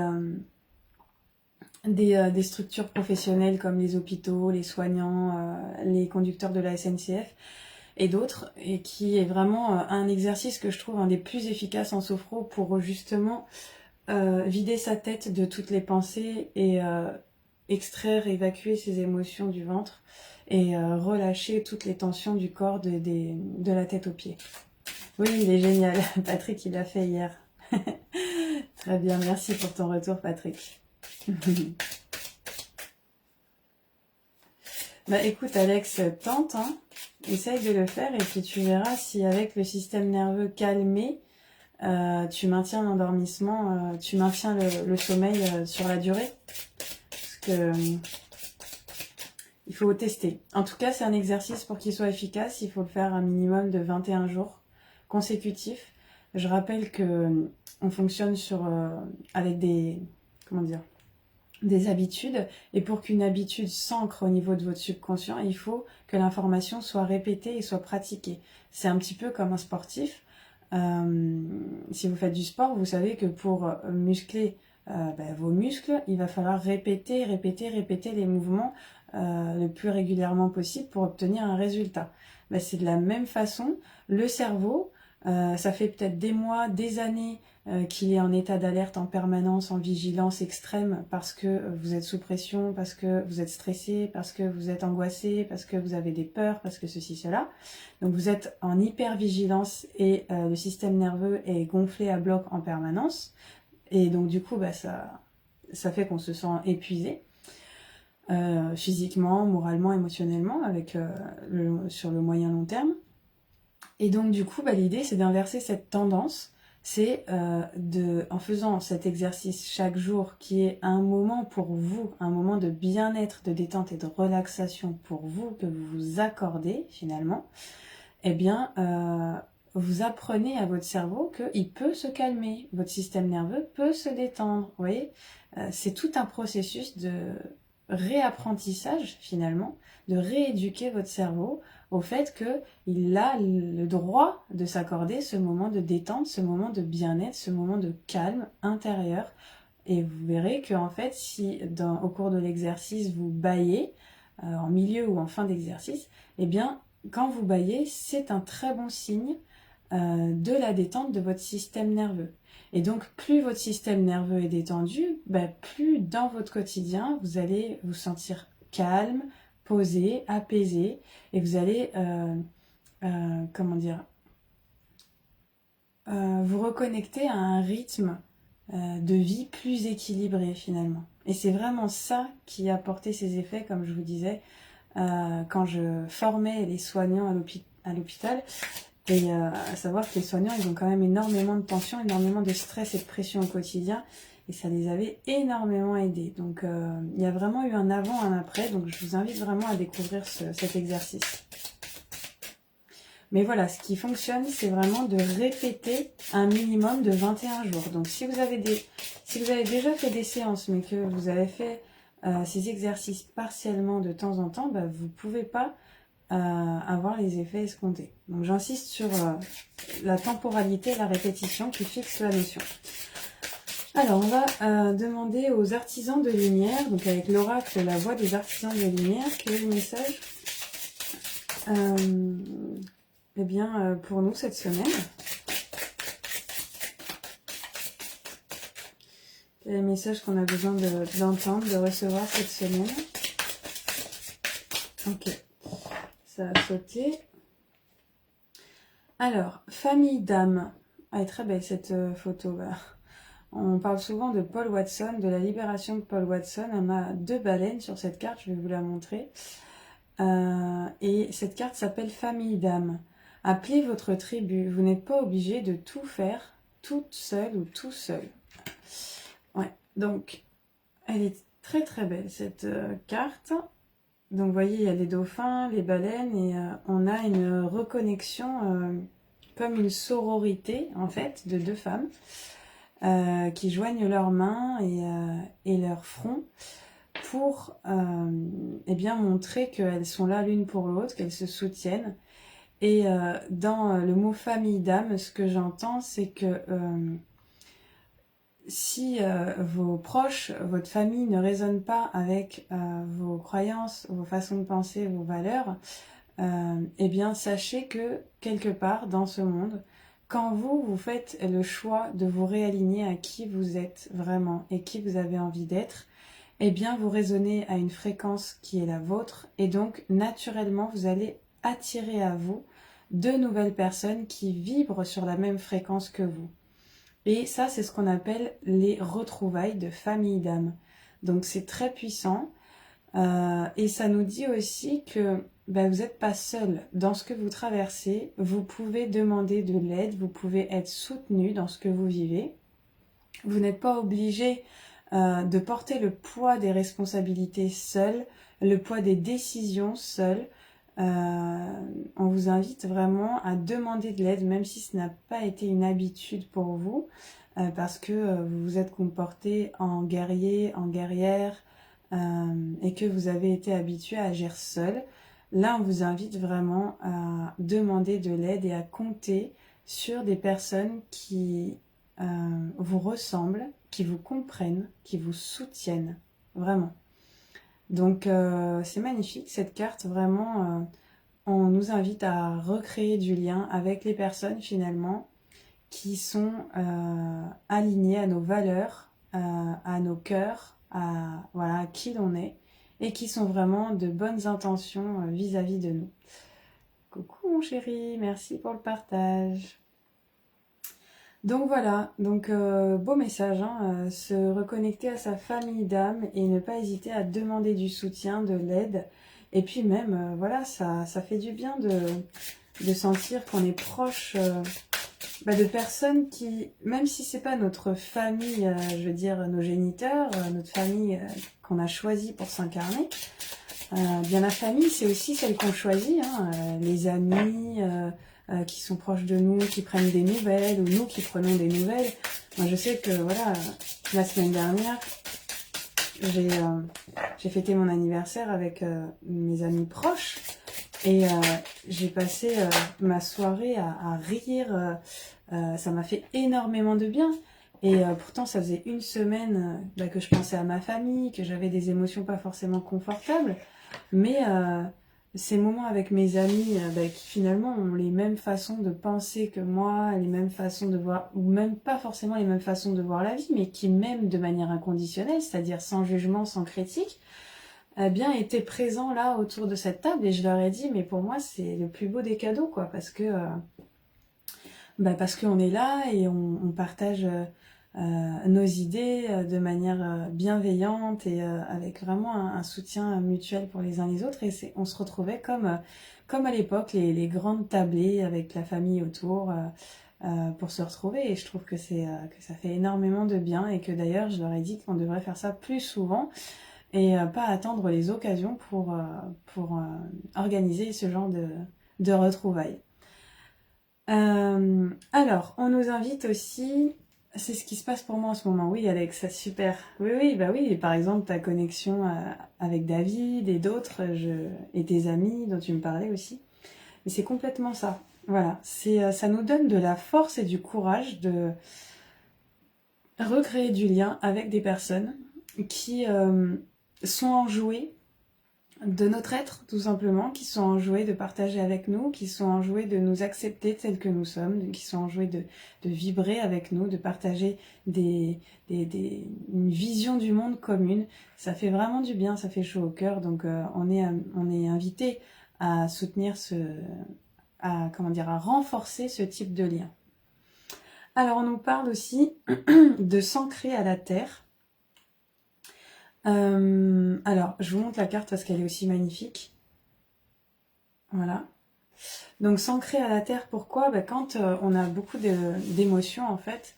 structures professionnelles comme les hôpitaux, les soignants, les conducteurs de la SNCF et d'autres, et qui est vraiment un exercice que je trouve un des plus efficaces en sophro pour justement vider sa tête de toutes les pensées et extraire, évacuer ses émotions du ventre et relâcher toutes les tensions du corps de la tête aux pieds. Oui, il est génial. Patrick, il l'a fait hier. Très bien, merci pour ton retour, Patrick. Bah écoute, Alex, tente, hein. Essaye de le faire et puis tu verras si avec le système nerveux calmé, tu maintiens l'endormissement, tu maintiens le sommeil sur la durée. Parce que il faut tester. En tout cas, c'est un exercice pour qu'il soit efficace, il faut le faire un minimum de 21 jours consécutifs. Je rappelle que on fonctionne avec des habitudes, et pour qu'une habitude s'ancre au niveau de votre subconscient, il faut que l'information soit répétée et soit pratiquée. C'est un petit peu comme un sportif. Si vous faites du sport, vous savez que pour muscler vos muscles, il va falloir répéter les mouvements le plus régulièrement possible pour obtenir un résultat. C'est de la même façon, le cerveau, ça fait peut-être des mois, des années qu'il est en état d'alerte en permanence, en vigilance extrême, parce que vous êtes sous pression, parce que vous êtes stressé, parce que vous êtes angoissé, parce que vous avez des peurs, parce que ceci, cela. Donc vous êtes en hyper-vigilance et le système nerveux est gonflé à bloc en permanence. Et donc du coup, ça fait qu'on se sent épuisé. Physiquement, moralement, émotionnellement, sur le moyen long terme. Et donc du coup, l'idée c'est d'inverser cette tendance c'est en faisant cet exercice chaque jour qui est un moment pour vous, un moment de bien-être, de détente et de relaxation pour vous, que vous vous accordez finalement, eh bien, vous apprenez à votre cerveau qu'il peut se calmer, votre système nerveux peut se détendre. Vous voyez, c'est tout un processus de réapprentissage finalement, de rééduquer votre cerveau au fait qu'il a le droit de s'accorder ce moment de détente, ce moment de bien-être, ce moment de calme intérieur. Et vous verrez que en fait, si au cours de l'exercice vous bâillez, en milieu ou en fin d'exercice, eh bien, quand vous bâillez, c'est un très bon signe de la détente de votre système nerveux. Et donc, plus votre système nerveux est détendu, plus dans votre quotidien, vous allez vous sentir calme, posé, apaisé, et vous allez, comment dire, vous reconnecter à un rythme de vie plus équilibré finalement. Et c'est vraiment ça qui a porté ses effets, comme je vous disais, quand je formais les soignants à l'hôpital. Et à savoir que les soignants, ils ont quand même énormément de tension, énormément de stress et de pression au quotidien. Et ça les avait énormément aidés. Donc il y a vraiment eu un avant, un après. Donc je vous invite vraiment à découvrir cet exercice. Mais voilà, ce qui fonctionne, c'est vraiment de répéter un minimum de 21 jours. Donc si vous avez déjà fait des séances, mais que vous avez fait ces exercices partiellement de temps en temps, vous ne pouvez pas avoir les effets escomptés. Donc j'insiste sur la temporalité et la répétition qui fixe la notion. Alors on va demander aux artisans de lumière, donc avec l'oracle La Voix des artisans de lumière, quel est le message eh bien, pour nous cette semaine. Quel est le message qu'on a besoin d'entendre, de recevoir cette semaine? Ok, ça a sauté. Alors, famille d'âme. Elle est très belle cette photo. On parle souvent de Paul Watson, de la libération de Paul Watson. On a 2 baleines sur cette carte, je vais vous la montrer. Et cette carte s'appelle famille d'âme. Appelez votre tribu. Vous n'êtes pas obligé de tout faire toute seule ou tout seul. Ouais, donc elle est très très belle cette carte. Donc vous voyez, il y a les dauphins, les baleines et on a une reconnexion comme une sororité en fait de 2 femmes qui joignent leurs mains et leur front pour eh bien montrer qu'elles sont là l'une pour l'autre, qu'elles se soutiennent. Et dans le mot famille d'âme, ce que j'entends, c'est que si vos proches, votre famille ne résonne pas avec vos croyances, vos façons de penser, vos valeurs, eh bien sachez que quelque part dans ce monde, quand vous faites le choix de vous réaligner à qui vous êtes vraiment et qui vous avez envie d'être, eh bien vous résonnez à une fréquence qui est la vôtre et donc naturellement vous allez attirer à vous de nouvelles personnes qui vibrent sur la même fréquence que vous. Et ça, c'est ce qu'on appelle les retrouvailles de famille d'âme. Donc c'est très puissant et ça nous dit aussi que vous n'êtes pas seul dans ce que vous traversez. Vous pouvez demander de l'aide, vous pouvez être soutenu dans ce que vous vivez. Vous n'êtes pas obligé de porter le poids des responsabilités seul, le poids des décisions seul. On vous invite vraiment à demander de l'aide, même si ce n'a pas été une habitude pour vous, parce que vous vous êtes comporté en guerrier, en guerrière, et que vous avez été habitué à agir seul. Là, on vous invite vraiment à demander de l'aide et à compter sur des personnes qui vous ressemblent, qui vous comprennent, qui vous soutiennent, vraiment. Donc c'est magnifique cette carte, vraiment on nous invite à recréer du lien avec les personnes finalement qui sont alignées à nos valeurs, à nos cœurs, à qui l'on est et qui sont vraiment de bonnes intentions vis-à-vis de nous. Coucou mon chéri, merci pour le partage. Donc voilà, beau message, se reconnecter à sa famille d'âme et ne pas hésiter à demander du soutien, de l'aide. Et puis même, ça fait du bien de sentir qu'on est proche de personnes qui, même si c'est pas notre famille, je veux dire nos géniteurs, notre famille qu'on a choisie pour s'incarner, bien la famille c'est aussi celle qu'on choisit, hein, les amis qui sont proches de nous, qui prennent des nouvelles, ou nous qui prenons des nouvelles. Moi je sais que voilà, la semaine dernière, j'ai fêté mon anniversaire avec mes amis proches et j'ai passé ma soirée à rire. Ça m'a fait énormément de bien. Et pourtant, ça faisait une semaine que je pensais à ma famille, que j'avais des émotions pas forcément confortables. Mais ces moments avec mes amis qui finalement ont les mêmes façons de penser que moi, les mêmes façons de voir, ou même pas forcément les mêmes façons de voir la vie, mais qui m'aiment de manière inconditionnelle, c'est-à-dire sans jugement, sans critique, eh bien étaient présents là autour de cette table et je leur ai dit, mais pour moi c'est le plus beau des cadeaux, quoi, parce qu'on est là et on partage nos idées de manière bienveillante et avec vraiment un soutien mutuel pour les uns les autres. Et on se retrouvait comme à l'époque, les grandes tablées avec la famille autour pour se retrouver. Et je trouve que que ça fait énormément de bien et que d'ailleurs, je leur ai dit qu'on devrait faire ça plus souvent et pas attendre les occasions pour organiser ce genre de retrouvailles. Alors, on nous invite aussi, c'est ce qui se passe pour moi en ce moment. Oui, Alex, super. Oui, oui, bah oui. Par exemple, ta connexion avec David et d'autres, et tes amis dont tu me parlais aussi. Mais c'est complètement ça. Voilà, ça nous donne de la force et du courage de recréer du lien avec des personnes qui sont enjouées de notre être, tout simplement, qui sont enjoués de partager avec nous, qui sont enjoués de nous accepter tels que nous sommes, qui sont enjoués de vibrer avec nous, de partager une vision du monde commune. Ça fait vraiment du bien, ça fait chaud au cœur, donc on est invité à soutenir à renforcer ce type de lien. Alors on nous parle aussi de s'ancrer à la terre. Alors, je vous montre la carte parce qu'elle est aussi magnifique. Voilà. Donc, s'ancrer à la terre, pourquoi? Quand on a beaucoup d'émotions, en fait,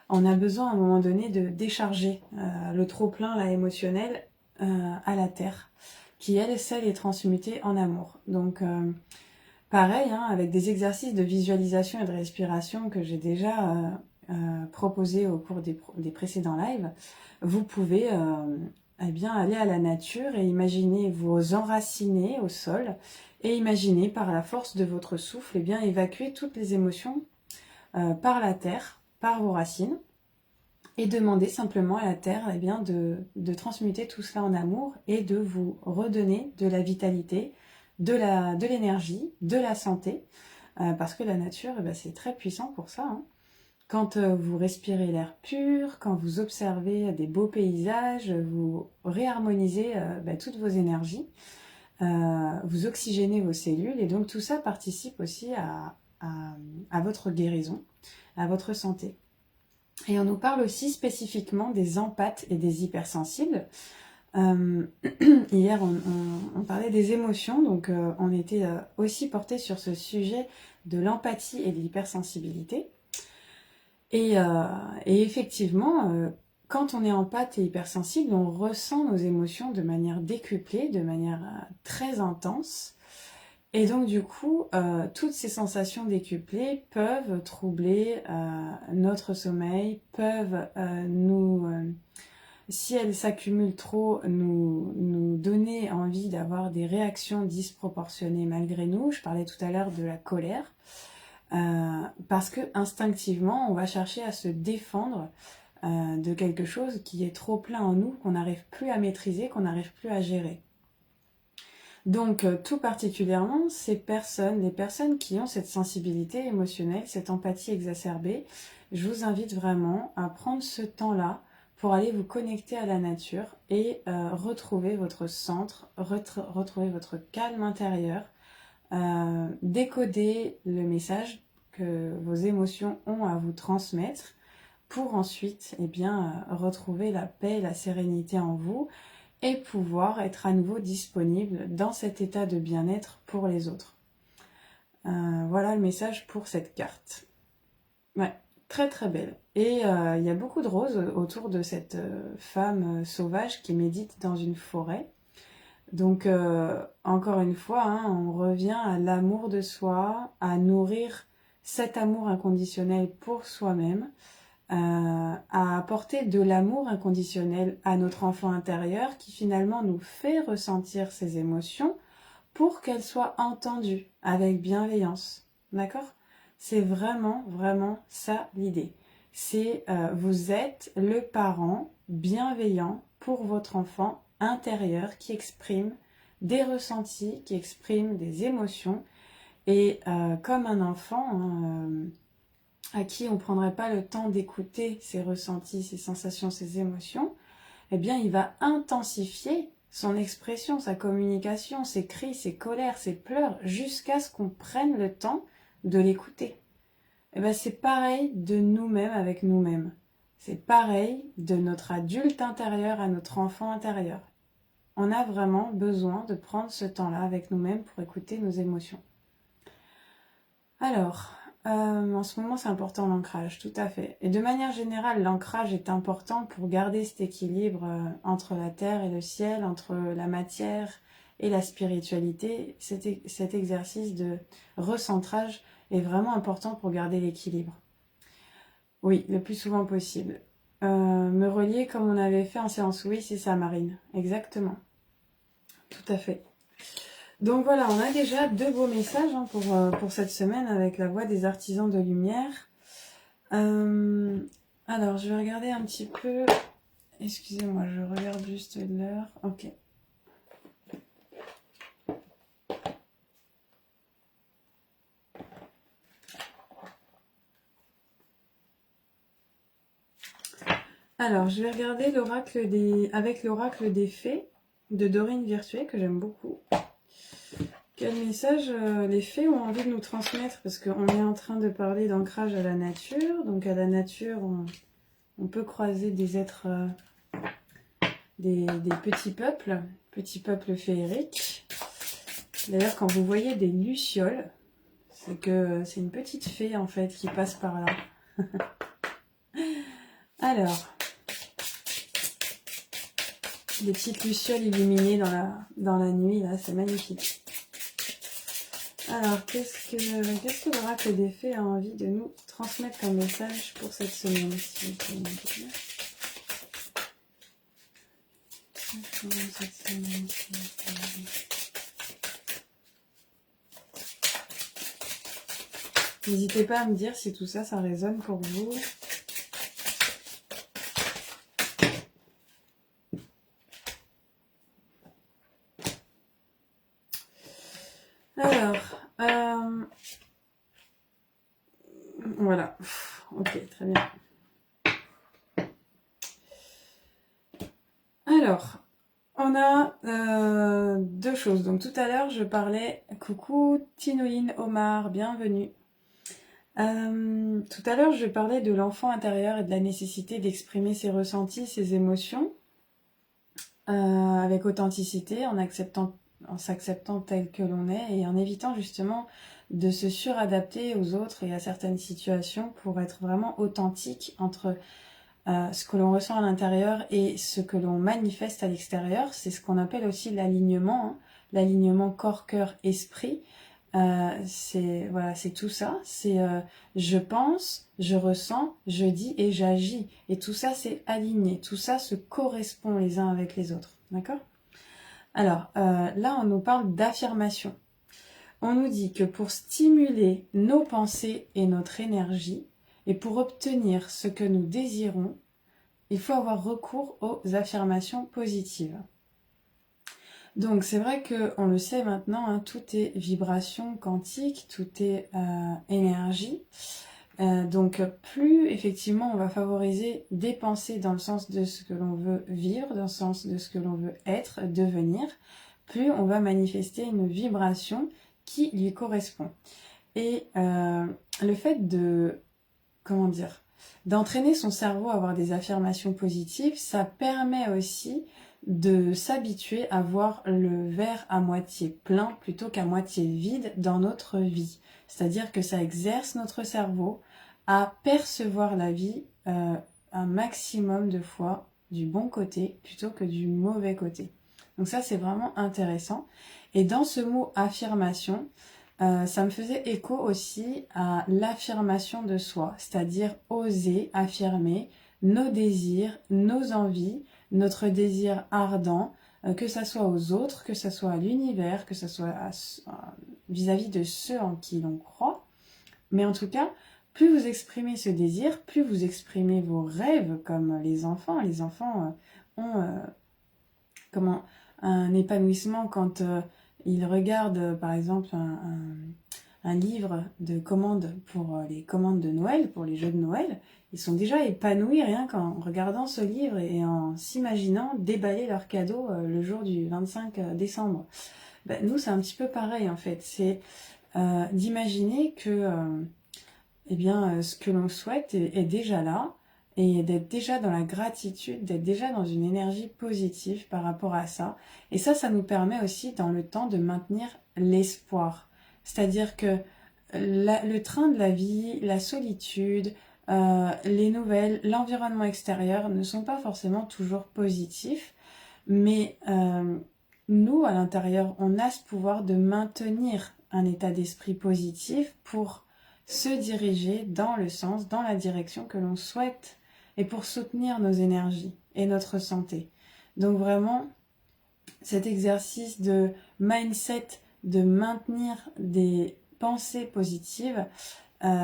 on a besoin à un moment donné de décharger le trop-plein là, émotionnel à la terre, qui, elle, celle est transmutée en amour. Donc, pareil, hein, avec des exercices de visualisation et de respiration que j'ai déjà proposés au cours des précédents lives, vous pouvez bien aller à la nature et imaginer vous enraciner au sol et imaginer par la force de votre souffle bien évacuer toutes les émotions par la terre, par vos racines et demander simplement à la terre bien de transmuter tout cela en amour et de vous redonner de la vitalité, de l'énergie, de la santé parce que la nature c'est très puissant pour ça, hein. Quand vous respirez l'air pur, quand vous observez des beaux paysages, vous réharmonisez toutes vos énergies, vous oxygénez vos cellules et donc tout ça participe aussi à votre guérison, à votre santé. Et on nous parle aussi spécifiquement des empathes et des hypersensibles. Hier, on parlait des émotions, donc on était aussi porté sur ce sujet de l'empathie et de l'hypersensibilité. Et effectivement, quand on est empathe et hypersensible, on ressent nos émotions de manière décuplée, de manière très intense. Et donc du coup, toutes ces sensations décuplées peuvent troubler notre sommeil, peuvent si elles s'accumulent trop, nous donner envie d'avoir des réactions disproportionnées malgré nous. Je parlais tout à l'heure de la colère. Parce que instinctivement, on va chercher à se défendre de quelque chose qui est trop plein en nous, qu'on n'arrive plus à maîtriser, qu'on n'arrive plus à gérer. Donc, tout particulièrement, les personnes qui ont cette sensibilité émotionnelle, cette empathie exacerbée, je vous invite vraiment à prendre ce temps-là pour aller vous connecter à la nature et retrouver votre centre, retrouver votre calme intérieur, décoder le message que vos émotions ont à vous transmettre pour ensuite retrouver la paix et la sérénité en vous et pouvoir être à nouveau disponible dans cet état de bien-être pour les autres. Voilà le message pour cette carte. Ouais, très très belle. Et il y a beaucoup de roses autour de cette femme sauvage qui médite dans une forêt. Donc, encore une fois, hein, on revient à l'amour de soi, à nourrir cet amour inconditionnel pour soi-même, à apporter de l'amour inconditionnel à notre enfant intérieur qui finalement nous fait ressentir ses émotions pour qu'elles soient entendues avec bienveillance. D'accord? C'est vraiment, vraiment ça l'idée. C'est vous êtes le parent bienveillant pour votre enfant intérieur qui exprime des ressentis, qui exprime des émotions. Et comme un enfant à qui on ne prendrait pas le temps d'écouter ses ressentis, ses sensations, ses émotions, eh bien, il va intensifier son expression, sa communication, ses cris, ses colères, ses pleurs, jusqu'à ce qu'on prenne le temps de l'écouter. Eh bien, c'est pareil de nous-mêmes avec nous-mêmes. C'est pareil de notre adulte intérieur à notre enfant intérieur. On a vraiment besoin de prendre ce temps-là avec nous-mêmes pour écouter nos émotions. Alors, en ce moment, c'est important l'ancrage, tout à fait. Et de manière générale, l'ancrage est important pour garder cet équilibre entre la terre et le ciel, entre la matière et la spiritualité. Cet exercice de recentrage est vraiment important pour garder l'équilibre. Oui, le plus souvent possible. Me relier comme on avait fait en séance, oui, c'est ça, Marine. Exactement. Tout à fait. Donc voilà, on a déjà 2 beaux messages hein, pour cette semaine avec la voix des artisans de lumière. Alors, je vais regarder un petit peu. Excusez-moi, je regarde juste l'heure. Ok. Alors, je vais regarder avec l'oracle des fées de Dorine Virtué, que j'aime beaucoup. Quel message les fées ont envie de nous transmettre? Parce qu'on est en train de parler d'ancrage à la nature. Donc à la nature, on peut croiser des êtres, des petits peuples féeriques. D'ailleurs, quand vous voyez des lucioles, c'est que c'est une petite fée en fait qui passe par là. Alors, des petites lucioles illuminées dans la nuit, là, c'est magnifique. Alors, qu'est-ce que l'oracle des fées a envie de nous transmettre comme message pour cette semaine, s'il vous plaît? N'hésitez pas à me dire si tout ça, ça résonne pour vous. Alors, voilà. Ok, très bien. Alors, on a 2 choses. Donc tout à l'heure, je parlais, coucou Tinouline Omar, bienvenue. Tout à l'heure, je parlais de l'enfant intérieur et de la nécessité d'exprimer ses ressentis, ses émotions, avec authenticité, en s'acceptant tel que l'on est et en évitant justement de se suradapter aux autres et à certaines situations pour être vraiment authentique entre ce que l'on ressent à l'intérieur et ce que l'on manifeste à l'extérieur. C'est ce qu'on appelle aussi l'alignement, hein, l'alignement corps, cœur, esprit. C'est tout ça. C'est je pense, je ressens, je dis et j'agis. Et tout ça, c'est aligné. Tout ça se correspond les uns avec les autres. D'accord? Alors, là, on nous parle d'affirmation. On nous dit que pour stimuler nos pensées et notre énergie, et pour obtenir ce que nous désirons, il faut avoir recours aux affirmations positives. Donc c'est vrai qu'on le sait maintenant, hein, tout est vibration quantique, tout est énergie. Donc plus effectivement on va favoriser des pensées dans le sens de ce que l'on veut vivre, dans le sens de ce que l'on veut être, devenir, plus on va manifester une vibration qui lui correspond. Et le fait de, comment dire, d'entraîner son cerveau à avoir des affirmations positives, ça permet aussi de s'habituer à voir le verre à moitié plein plutôt qu'à moitié vide dans notre vie. C'est-à-dire que ça exerce notre cerveau à percevoir la vie un maximum de fois du bon côté plutôt que du mauvais côté. Donc ça, c'est vraiment intéressant. Et dans ce mot affirmation, ça me faisait écho aussi à l'affirmation de soi, c'est-à-dire oser affirmer nos désirs, nos envies, notre désir ardent, que ça soit aux autres, que ça soit à l'univers, que ça soit vis-à-vis de ceux en qui l'on croit. Mais en tout cas, plus vous exprimez ce désir, plus vous exprimez vos rêves, comme les enfants. Les enfants ont comment, un épanouissement quand ils regardent, par exemple, un livre de commandes pour les commandes de Noël, pour les jeux de Noël. Ils sont déjà épanouis rien qu'en regardant ce livre et en s'imaginant déballer leurs cadeaux le jour du 25 décembre. Ben, nous, c'est un petit peu pareil, en fait. C'est d'imaginer que eh bien, ce que l'on souhaite est déjà là, et d'être déjà dans la gratitude, d'être déjà dans une énergie positive par rapport à ça. Et ça nous permet aussi dans le temps de maintenir l'espoir. C'est-à-dire que le train de la vie, la solitude, les nouvelles, l'environnement extérieur ne sont pas forcément toujours positifs, mais nous, à l'intérieur, on a ce pouvoir de maintenir un état d'esprit positif pour se diriger dans le sens, dans la direction que l'on souhaite et pour soutenir nos énergies et notre santé. Donc vraiment, cet exercice de mindset, de maintenir des pensées positives,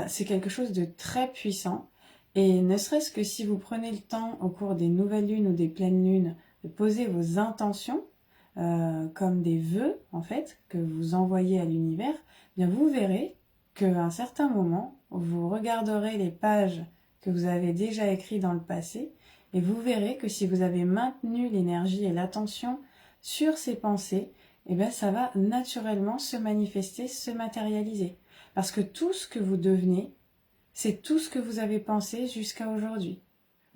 c'est quelque chose de très puissant. Et ne serait-ce que si vous prenez le temps au cours des nouvelles lunes ou des pleines lunes de poser vos intentions, comme des vœux en fait, que vous envoyez à l'univers, bien vous verrez qu'à un certain moment, vous regarderez les pages que vous avez déjà écrites dans le passé et vous verrez que si vous avez maintenu l'énergie et l'attention sur ces pensées, eh bien ça va naturellement se manifester, se matérialiser. Parce que tout ce que vous devenez, c'est tout ce que vous avez pensé jusqu'à aujourd'hui.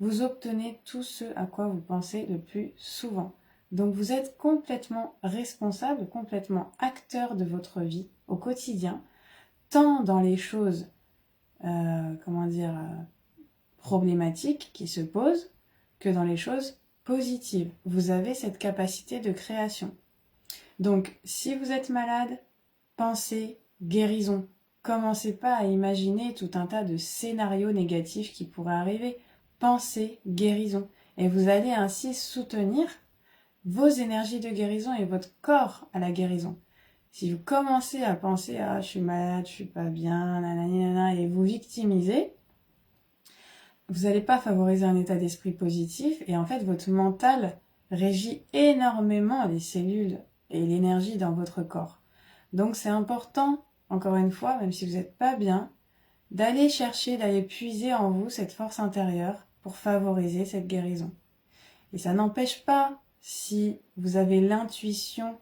Vous obtenez tout ce à quoi vous pensez le plus souvent. Donc vous êtes complètement responsable, complètement acteur de votre vie au quotidien, tant dans les choses, problématiques qui se posent, que dans les choses positives. Vous avez cette capacité de création. Donc, si vous êtes malade, pensez guérison. Commencez pas à imaginer tout un tas de scénarios négatifs qui pourraient arriver. Pensez guérison. Et vous allez ainsi soutenir vos énergies de guérison et votre corps à la guérison. Si vous commencez à penser « Ah, je suis malade, je suis pas bien, nanana » et vous victimisez, vous n'allez pas favoriser un état d'esprit positif et en fait, votre mental régit énormément les cellules et l'énergie dans votre corps. Donc, c'est important, encore une fois, même si vous n'êtes pas bien, d'aller chercher, d'aller puiser en vous cette force intérieure pour favoriser cette guérison. Et ça n'empêche pas, si vous avez l'intuition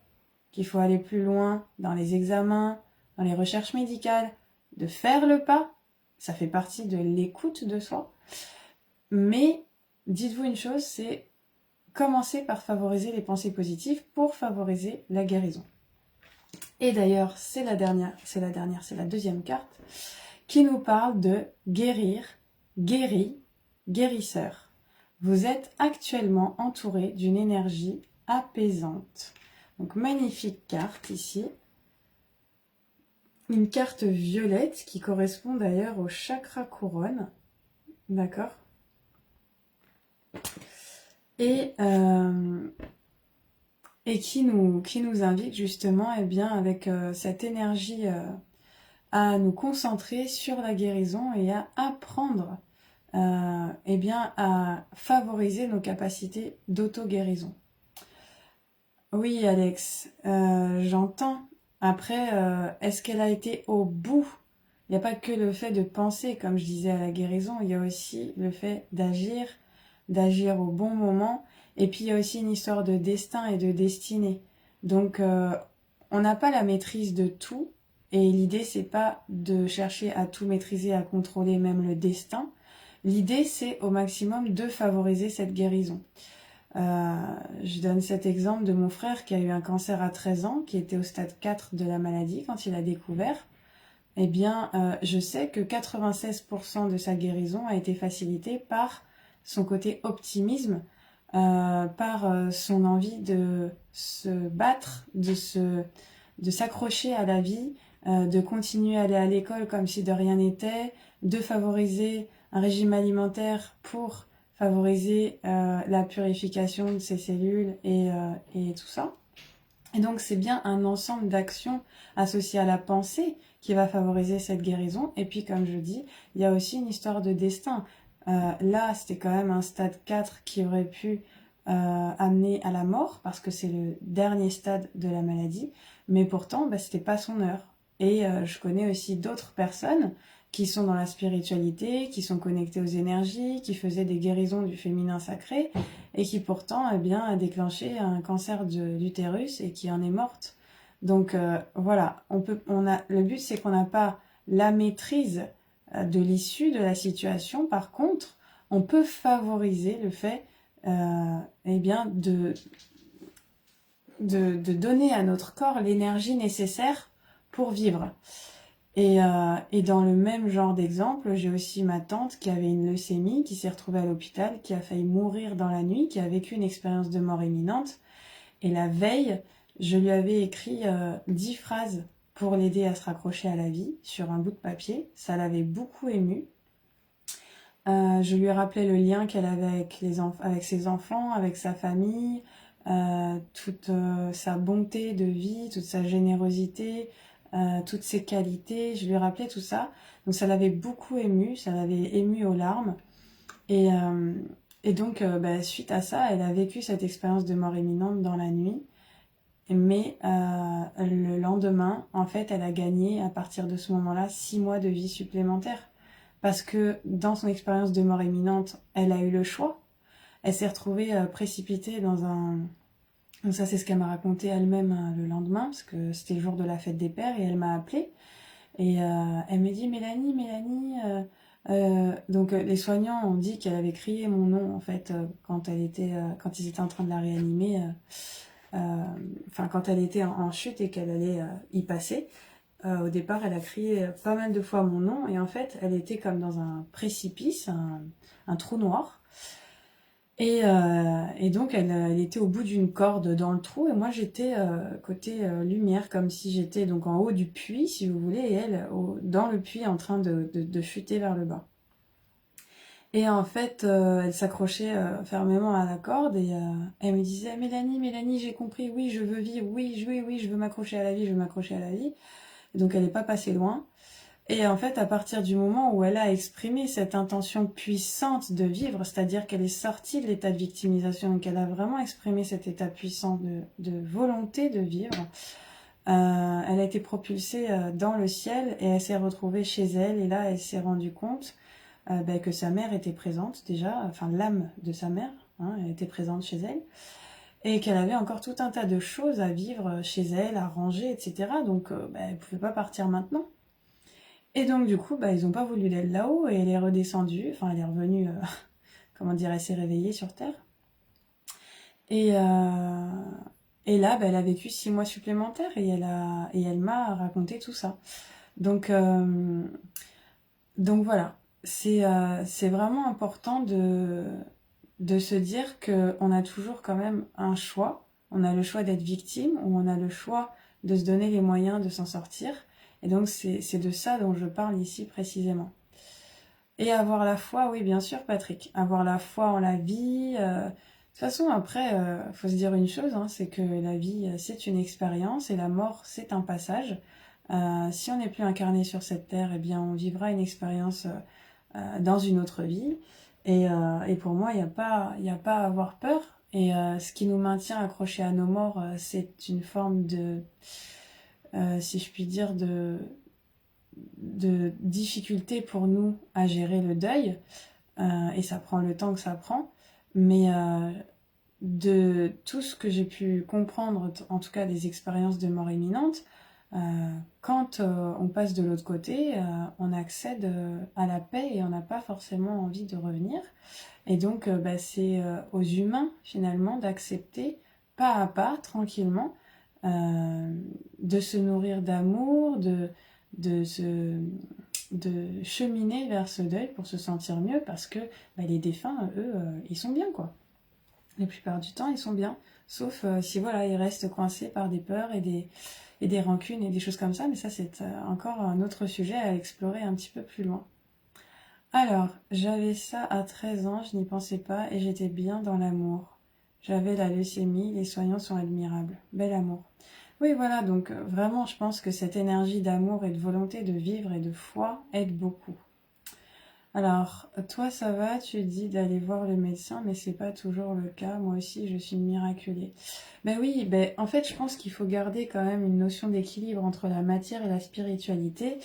qu'il faut aller plus loin dans les examens, dans les recherches médicales, de faire le pas, ça fait partie de l'écoute de soi. Mais dites-vous une chose, c'est commencer par favoriser les pensées positives pour favoriser la guérison. Et d'ailleurs, c'est la deuxième carte qui nous parle de guérir, guéri, guérisseur. Vous êtes actuellement entouré d'une énergie apaisante. Donc magnifique carte ici. Une carte violette qui correspond d'ailleurs au chakra couronne. D'accord ? Et qui nous invite justement avec cette énergie à nous concentrer sur la guérison et à apprendre à favoriser nos capacités d'auto-guérison. Oui, Alex, j'entends. Après, est-ce qu'elle a été au bout? Il n'y a pas que le fait de penser, comme je disais, à la guérison, il y a aussi le fait d'agir au bon moment, et puis il y a aussi une histoire de destin et de destinée. Donc, on n'a pas la maîtrise de tout, et l'idée, c'est pas de chercher à tout maîtriser, à contrôler même le destin. L'idée, c'est au maximum de favoriser cette guérison. Je donne cet exemple de mon frère qui a eu un cancer à 13 ans, qui était au stade 4 de la maladie quand il a découvert. eh bien, je sais que 96% de sa guérison a été facilitée par son côté optimisme, par son envie de se battre, de s'accrocher à la vie, de continuer à aller à l'école comme si de rien n'était, de favoriser un régime alimentaire pour favoriser la purification de ses cellules et tout ça. Et donc c'est bien un ensemble d'actions associées à la pensée qui va favoriser cette guérison. Et puis comme je dis, il y a aussi une histoire de destin. Là, c'était quand même un stade 4 qui aurait pu amener à la mort, parce que c'est le dernier stade de la maladie, mais pourtant, bah, c'était pas son heure. Et je connais aussi d'autres personnes qui sont dans la spiritualité, qui sont connectées aux énergies, qui faisaient des guérisons du féminin sacré, et qui pourtant eh bien, a déclenché un cancer de l'utérus et qui en est morte. Donc voilà, le but c'est qu'on n'a pas la maîtrise de l'issue de la situation. Par contre, on peut favoriser le fait eh bien, de donner à notre corps l'énergie nécessaire pour vivre. Et dans le même genre d'exemple, j'ai aussi ma tante qui avait une leucémie, qui s'est retrouvée à l'hôpital, qui a failli mourir dans la nuit, qui a vécu une expérience de mort imminente. Et la veille, je lui avais écrit 10 phrases pour l'aider à se raccrocher à la vie sur un bout de papier. Ça l'avait beaucoup émue. Je lui rappelais le lien qu'elle avait avec ses enfants, avec sa famille, toute sa bonté de vie, toute sa générosité, toutes ses qualités. Je lui rappelais tout ça. Donc ça l'avait beaucoup émue, ça l'avait émue aux larmes. Et, donc, bah, suite à ça, elle a vécu cette expérience de mort imminente dans la nuit. Mais le lendemain, en fait, elle a gagné à partir de ce moment-là 6 mois de vie supplémentaire. Parce que dans son expérience de mort imminente, elle a eu le choix. Elle s'est retrouvée précipitée dans un... Donc ça, c'est ce qu'elle m'a raconté elle-même le lendemain, parce que c'était le jour de la fête des pères, et elle m'a appelée. Et elle me dit, Mélanie, donc les soignants ont dit qu'elle avait crié mon nom, en fait, quand ils étaient en train de la réanimer, enfin, quand elle était en chute et qu'elle allait y passer. Au départ, elle a crié pas mal de fois mon nom, et en fait, elle était comme dans un précipice, un trou noir. Et donc, elle était au bout d'une corde dans le trou, et moi, j'étais côté lumière, comme si j'étais donc en haut du puits, si vous voulez, et elle dans le puits en train de chuter vers le bas. Et en fait, elle s'accrochait fermement à la corde, et elle me disait, Mélanie, j'ai compris, oui, je veux vivre, oui, je veux m'accrocher à la vie, je veux m'accrocher à la vie. Et donc, elle n'est pas passée loin. Et en fait, à partir du moment où elle a exprimé cette intention puissante de vivre, c'est-à-dire qu'elle est sortie de l'état de victimisation et qu'elle a vraiment exprimé cet état puissant de volonté de vivre, elle a été propulsée dans le ciel, et elle s'est retrouvée chez elle. Et là, elle s'est rendue compte que sa mère était présente déjà, enfin l'âme de sa mère, hein, elle était présente chez elle, et qu'elle avait encore tout un tas de choses à vivre chez elle, à ranger, etc. Donc elle ne pouvait pas partir maintenant. Et donc, du coup, ils n'ont pas voulu d'elle là-haut, et elle est redescendue, enfin, elle est revenue, comment dire, elle s'est réveillée sur Terre. Et là, elle a vécu 6 mois supplémentaires, et elle m'a raconté tout ça. Donc voilà, c'est vraiment important de se dire qu'on a toujours quand même un choix. On a le choix d'être victime, ou on a le choix de se donner les moyens de s'en sortir. Et donc, c'est de ça dont je parle ici précisément. Et avoir la foi, oui, bien sûr, Patrick. Avoir la foi en la vie. De toute façon, après, faut se dire une chose, hein, c'est que la vie, c'est une expérience, et la mort, c'est un passage. Si on n'est plus incarné sur cette terre, eh bien, on vivra une expérience dans une autre vie. Et pour moi, il n'y a pas à avoir peur. Et ce qui nous maintient accrochés à nos morts, c'est une forme de... si je puis dire, de difficulté pour nous à gérer le deuil, et ça prend le temps que ça prend, mais de tout ce que j'ai pu comprendre, en tout cas des expériences de mort imminente, quand on passe de l'autre côté, on accède à la paix, et on n'a pas forcément envie de revenir. Et donc c'est aux humains finalement d'accepter pas à pas, tranquillement, de se nourrir d'amour, de cheminer vers ce deuil pour se sentir mieux, parce que les défunts, eux, ils sont bien, quoi. La plupart du temps, ils sont bien. Sauf si, voilà, ils restent coincés par des peurs et des rancunes et des choses comme ça. Mais ça, c'est encore un autre sujet à explorer un petit peu plus loin. Alors, j'avais ça à 13 ans, je n'y pensais pas et j'étais bien dans l'amour. J'avais la leucémie, les soignants sont admirables. Bel amour. Oui, voilà, donc vraiment, je pense que cette énergie d'amour et de volonté de vivre et de foi aide beaucoup. Alors, toi, ça va, tu dis d'aller voir le médecin, mais c'est pas toujours le cas. Moi aussi, je suis miraculée. Ben oui, en fait, je pense qu'il faut garder quand même une notion d'équilibre entre la matière et la spiritualité.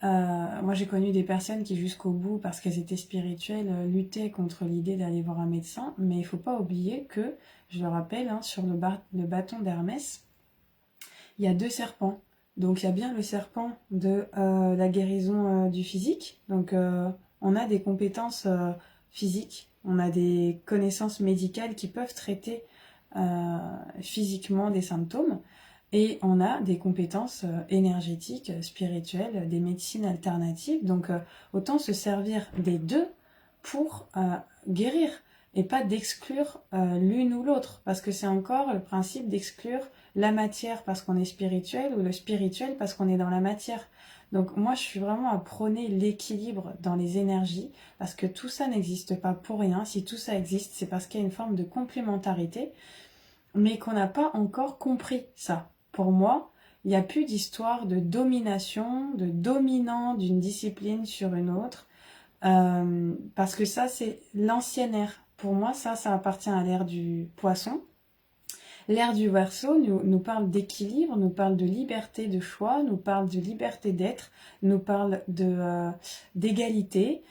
Moi, j'ai connu des personnes qui, jusqu'au bout, parce qu'elles étaient spirituelles, luttaient contre l'idée d'aller voir un médecin. Mais il faut pas oublier que, je le rappelle, hein, sur le bâton d'Hermès, il y a 2 serpents. Donc, il y a bien le serpent de la guérison du physique. Donc, on a des compétences physiques, on a des connaissances médicales qui peuvent traiter physiquement des symptômes. Et on a des compétences énergétiques, spirituelles, des médecines alternatives. Donc, autant se servir des deux pour guérir et pas d'exclure l'une ou l'autre. Parce que c'est encore le principe d'exclure la matière parce qu'on est spirituel ou le spirituel parce qu'on est dans la matière. Donc moi, je suis vraiment à prôner l'équilibre dans les énergies parce que tout ça n'existe pas pour rien. Si tout ça existe, c'est parce qu'il y a une forme de complémentarité, mais qu'on n'a pas encore compris ça. Pour moi, il n'y a plus d'histoire de domination, de dominant d'une discipline sur une autre, parce que ça, c'est l'ancienne ère. Pour moi, ça appartient à l'ère du poisson. L'ère du Verseau nous parle d'équilibre, nous parle de liberté de choix, nous parle de liberté d'être, nous parle d'égalité,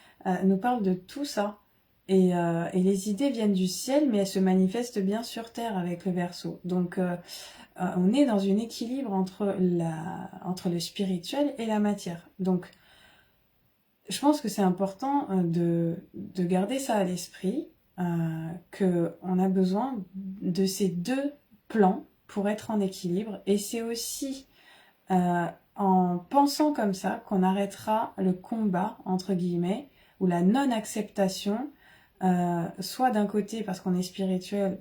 nous parle de tout ça. Et les idées viennent du ciel, mais elles se manifestent bien sur Terre avec le Verseau. Donc, on est dans un équilibre entre le spirituel et la matière. Donc, je pense que c'est important de garder ça à l'esprit, qu'on a besoin de ces deux plans pour être en équilibre. Et c'est aussi en pensant comme ça qu'on arrêtera le combat, entre guillemets, ou la non-acceptation, soit d'un côté parce qu'on est spirituel,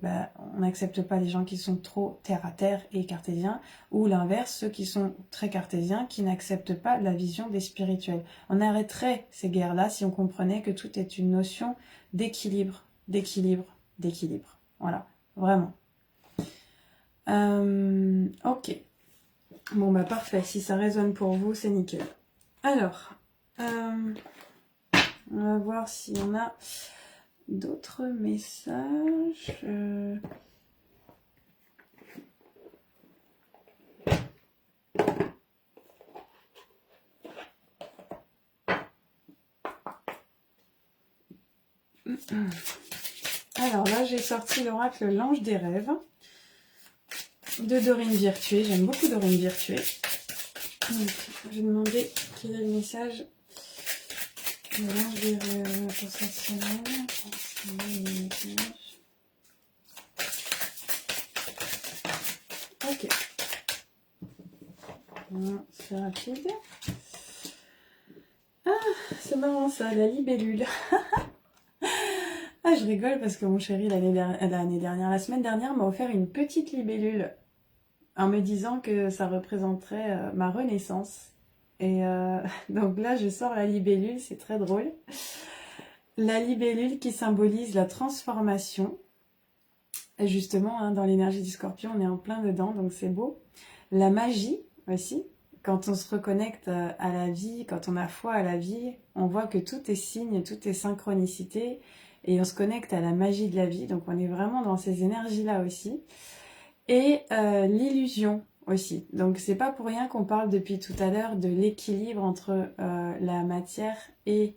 on n'accepte pas les gens qui sont trop terre à terre et cartésiens, ou l'inverse, ceux qui sont très cartésiens qui n'acceptent pas la vision des spirituels. On arrêterait ces guerres-là si on comprenait que tout est une notion d'équilibre, d'équilibre, d'équilibre. Voilà, vraiment. Ok. Bon parfait, si ça résonne pour vous, c'est nickel. Alors, on va voir si on a d'autres messages. Alors là, j'ai sorti l'oracle L'Ange des Rêves de Dorine Virtué. J'aime beaucoup Dorine Virtué. Donc, je vais demander quel est le message de L'Ange des Rêves pour cette semaine. Ok. C'est rapide. Ah, c'est marrant ça, la libellule. Ah, je rigole parce que mon chéri, la semaine dernière, m'a offert une petite libellule en me disant que ça représenterait ma renaissance. Et donc là, je sors la libellule, c'est très drôle. La libellule qui symbolise la transformation. Et justement, hein, dans l'énergie du Scorpion, on est en plein dedans, donc c'est beau. La magie aussi. Quand on se reconnecte à la vie, quand on a foi à la vie, on voit que tout est signe, tout est synchronicité. Et on se connecte à la magie de la vie, donc on est vraiment dans ces énergies-là aussi. Et l'illusion aussi. Donc c'est pas pour rien qu'on parle depuis tout à l'heure de l'équilibre entre la matière et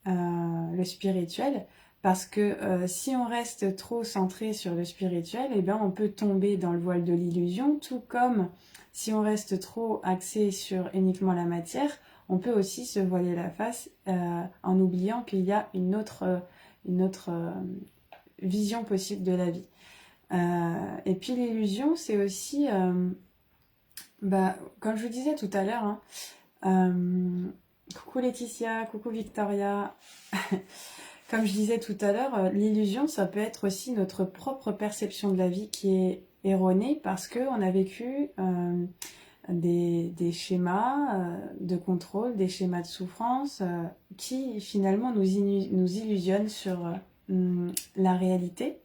le spirituel. Parce que si on reste trop centré sur le spirituel, eh bien on peut tomber dans le voile de l'illusion, tout comme si on reste trop axé sur uniquement la matière, on peut aussi se voiler la face en oubliant qu'il y a une autre vision possible de la vie. Et puis l'illusion, c'est aussi, comme je vous disais tout à l'heure, Coucou Laetitia, coucou Victoria. Comme je disais tout à l'heure, l'illusion, ça peut être aussi notre propre perception de la vie qui est erronée parce qu'on a vécu des schémas de contrôle, des schémas de souffrance qui finalement nous illusionnent sur la réalité.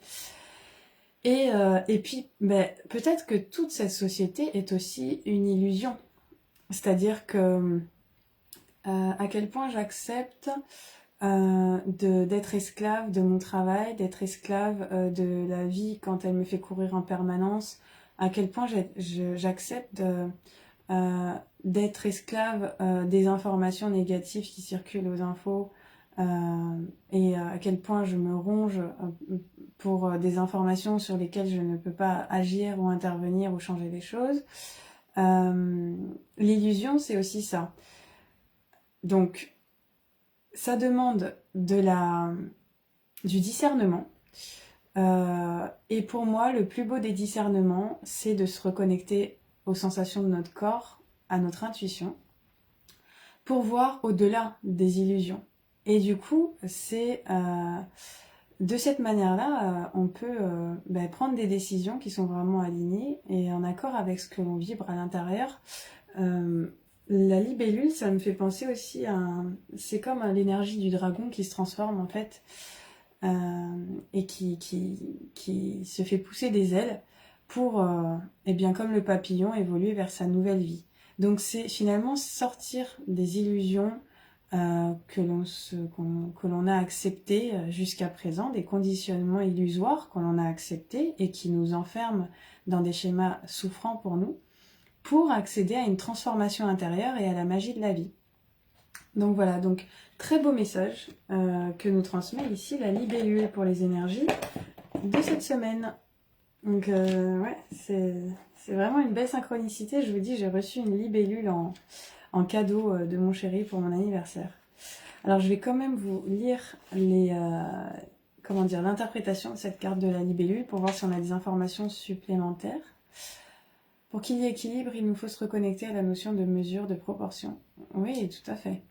Et puis, peut-être que toute cette société est aussi une illusion. C'est-à-dire que à quel point j'accepte d'être esclave de mon travail, d'être esclave de la vie quand elle me fait courir en permanence, à quel point j'accepte d'être esclave des informations négatives qui circulent aux infos, et à quel point je me ronge pour des informations sur lesquelles je ne peux pas agir ou intervenir ou changer les choses. L'illusion, c'est aussi ça. Donc, ça demande du discernement. Et pour moi, le plus beau des discernements, c'est de se reconnecter aux sensations de notre corps, à notre intuition, pour voir au-delà des illusions. Et du coup, c'est de cette manière-là, on peut prendre des décisions qui sont vraiment alignées et en accord avec ce que l'on vibre à l'intérieur. La libellule, ça me fait penser aussi c'est comme l'énergie du dragon qui se transforme en fait et qui se fait pousser des ailes pour, comme le papillon, évoluer vers sa nouvelle vie. Donc c'est finalement sortir des illusions que l'on a acceptées jusqu'à présent, des conditionnements illusoires que l'on a acceptés et qui nous enferment dans des schémas souffrants pour nous, pour accéder à une transformation intérieure et à la magie de la vie. Donc voilà, donc très beau message que nous transmet ici la libellule pour les énergies de cette semaine. Donc ouais, c'est vraiment une belle synchronicité. Je vous dis, j'ai reçu une libellule en cadeau de mon chéri pour mon anniversaire. Alors je vais quand même vous lire l'interprétation de cette carte de la libellule pour voir si on a des informations supplémentaires. Pour qu'il y ait équilibre, il nous faut se reconnecter à la notion de mesure, de proportion. Oui, tout à fait.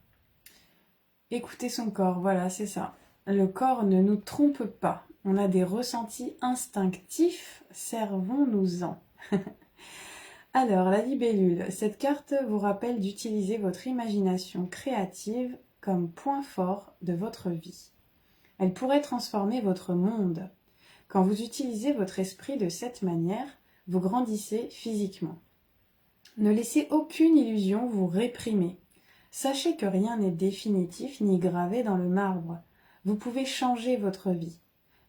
Écouter son corps, voilà, c'est ça. Le corps ne nous trompe pas. On a des ressentis instinctifs, servons-nous-en. Alors, la libellule. Cette carte vous rappelle d'utiliser votre imagination créative comme point fort de votre vie. Elle pourrait transformer votre monde. Quand vous utilisez votre esprit de cette manière, vous grandissez physiquement. Ne laissez aucune illusion vous réprimer. Sachez que rien n'est définitif ni gravé dans le marbre. Vous pouvez changer votre vie.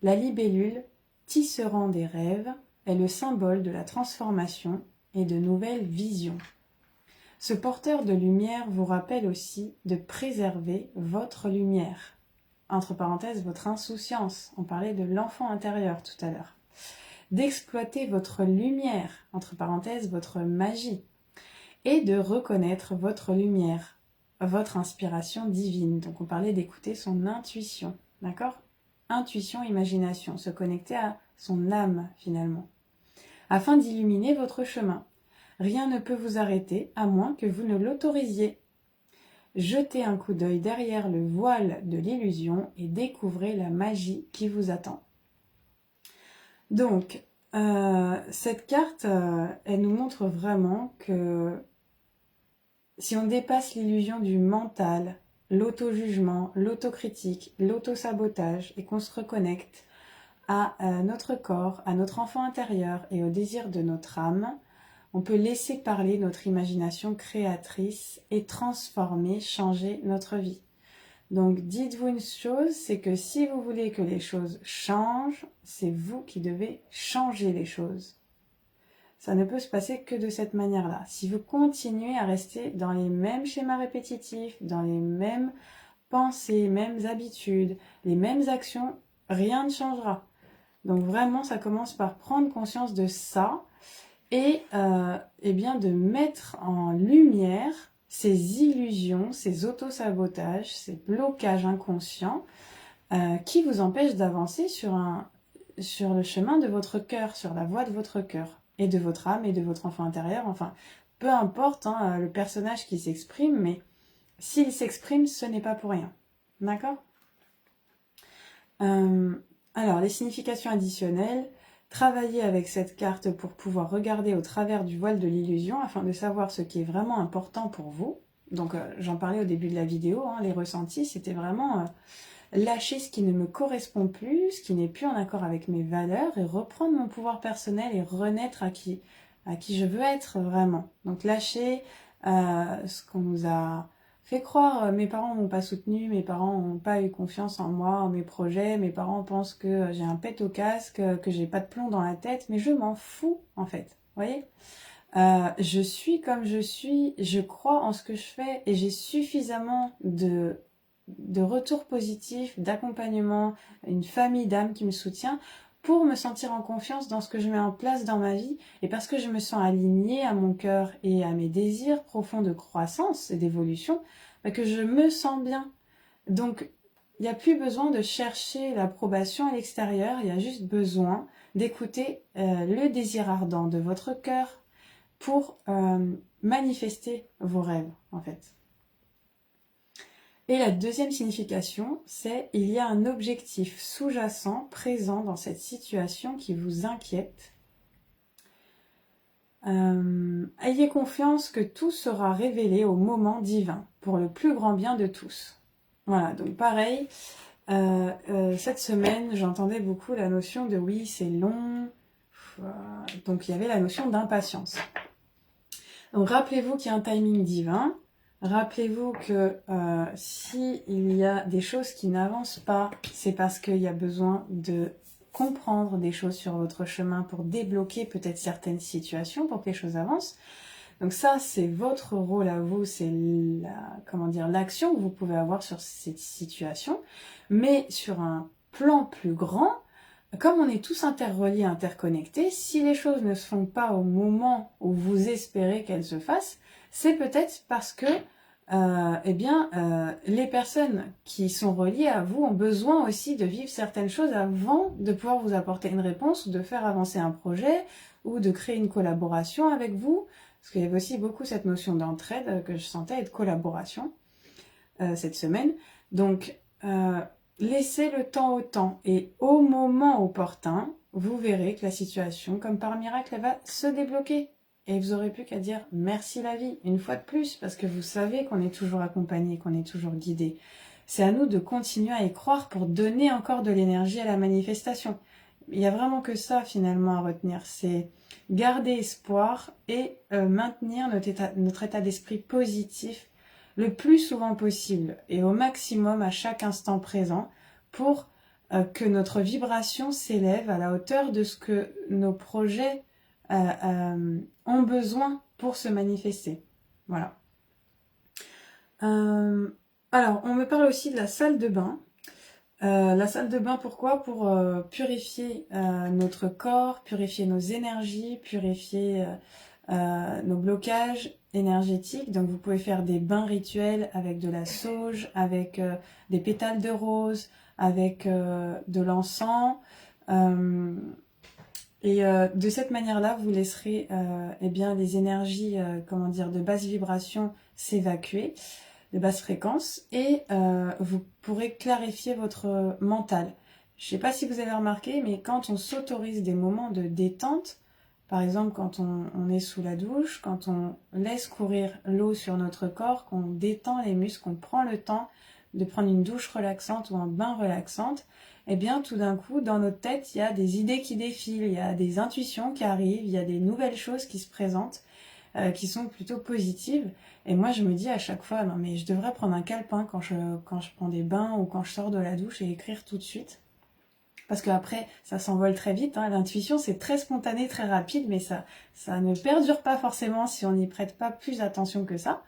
La libellule, tisserand des rêves, est le symbole de la transformation et de nouvelles visions. Ce porteur de lumière vous rappelle aussi de préserver votre lumière. Entre parenthèses, votre insouciance. On parlait de l'enfant intérieur tout à l'heure. D'exploiter votre lumière, entre parenthèses, votre magie. Et de reconnaître votre lumière, votre inspiration divine. Donc on parlait d'écouter son intuition, d'accord? Intuition, imagination, se connecter à son âme finalement, afin d'illuminer votre chemin. Rien ne peut vous arrêter à moins que vous ne l'autorisiez. Jetez un coup d'œil derrière le voile de l'illusion et découvrez la magie qui vous attend. Donc, cette carte, elle nous montre vraiment que si on dépasse l'illusion du mental, l'auto-jugement, l'autocritique, l'auto-sabotage et qu'on se reconnecte à notre corps, à notre enfant intérieur et au désir de notre âme, on peut laisser parler notre imagination créatrice et transformer, changer notre vie. Donc dites-vous une chose, c'est que si vous voulez que les choses changent, c'est vous qui devez changer les choses. Ça ne peut se passer que de cette manière-là. Si vous continuez à rester dans les mêmes schémas répétitifs, dans les mêmes pensées, mêmes habitudes, les mêmes actions, rien ne changera. Donc vraiment, ça commence par prendre conscience de ça et de mettre en lumière ces illusions, ces autosabotages, ces blocages inconscients qui vous empêchent d'avancer sur le chemin de votre cœur, sur la voie de votre cœur et de votre âme et de votre enfant intérieur, enfin peu importe hein, le personnage qui s'exprime, mais s'il s'exprime, ce n'est pas pour rien. D'accord? Alors, les significations additionnelles, travailler avec cette carte pour pouvoir regarder au travers du voile de l'illusion afin de savoir ce qui est vraiment important pour vous. Donc, j'en parlais au début de la vidéo, hein, les ressentis, c'était vraiment lâcher ce qui ne me correspond plus, ce qui n'est plus en accord avec mes valeurs et reprendre mon pouvoir personnel et renaître à qui je veux être vraiment. Donc, lâcher ce qu'on nous a fait croire, mes parents m'ont pas soutenu, mes parents n'ont pas eu confiance en moi, en mes projets, mes parents pensent que j'ai un pet au casque, que j'ai pas de plomb dans la tête, mais je m'en fous en fait, vous voyez. Je suis comme je suis, je crois en ce que je fais et j'ai suffisamment de retours positifs, d'accompagnement, une famille d'âmes qui me soutient pour me sentir en confiance dans ce que je mets en place dans ma vie et parce que je me sens alignée à mon cœur et à mes désirs profonds de croissance et d'évolution, que je me sens bien. Donc, il n'y a plus besoin de chercher l'approbation à l'extérieur, il y a juste besoin d'écouter le désir ardent de votre cœur pour manifester vos rêves, en fait. Et la deuxième signification, c'est il y a un objectif sous-jacent présent dans cette situation qui vous inquiète. Ayez confiance que tout sera révélé au moment divin, pour le plus grand bien de tous. Voilà, donc pareil, cette semaine, j'entendais beaucoup la notion de oui, c'est long, donc il y avait la notion d'impatience. Donc rappelez-vous qu'il y a un timing divin. Rappelez-vous que s'il y a des choses qui n'avancent pas, c'est parce qu'il y a besoin de comprendre des choses sur votre chemin pour débloquer peut-être certaines situations pour que les choses avancent. Donc ça, c'est votre rôle à vous, c'est l'action que vous pouvez avoir sur cette situation. Mais sur un plan plus grand, comme on est tous interreliés, interconnectés, si les choses ne se font pas au moment où vous espérez qu'elles se fassent, c'est peut-être parce que les personnes qui sont reliées à vous ont besoin aussi de vivre certaines choses avant de pouvoir vous apporter une réponse ou de faire avancer un projet ou de créer une collaboration avec vous. Parce qu'il y avait aussi beaucoup cette notion d'entraide que je sentais et de collaboration cette semaine. Donc, laissez le temps au temps et au moment opportun, vous verrez que la situation, comme par miracle, elle va se débloquer. Et vous n'aurez plus qu'à dire merci la vie, une fois de plus, parce que vous savez qu'on est toujours accompagné, qu'on est toujours guidé. C'est à nous de continuer à y croire pour donner encore de l'énergie à la manifestation. Il n'y a vraiment que ça finalement à retenir, c'est garder espoir et maintenir notre état d'esprit positif le plus souvent possible et au maximum à chaque instant présent pour que notre vibration s'élève à la hauteur de ce que nos projets ont besoin pour se manifester. Voilà. Alors, on me parle aussi de la salle de bain. La salle de bain, pourquoi? Pour purifier notre corps, purifier nos énergies, purifier nos blocages énergétiques. Donc vous pouvez faire des bains rituels avec de la sauge, avec des pétales de rose, avec de l'encens. De cette manière-là, vous laisserez les énergies de basse vibration s'évacuer, de basse fréquence, et vous pourrez clarifier votre mental. Je ne sais pas si vous avez remarqué, mais quand on s'autorise des moments de détente, par exemple quand on est sous la douche, quand on laisse courir l'eau sur notre corps, qu'on détend les muscles, qu'on prend le temps de prendre une douche relaxante ou un bain relaxante, eh bien tout d'un coup, dans notre tête, il y a des idées qui défilent, il y a des intuitions qui arrivent, il y a des nouvelles choses qui se présentent, qui sont plutôt positives. Et moi, je me dis à chaque fois, non mais je devrais prendre un calepin quand je prends des bains ou quand je sors de la douche et écrire tout de suite. Parce qu'après, ça s'envole très vite. Hein. L'intuition, c'est très spontané, très rapide, mais ça ne perdure pas forcément si on n'y prête pas plus attention que ça.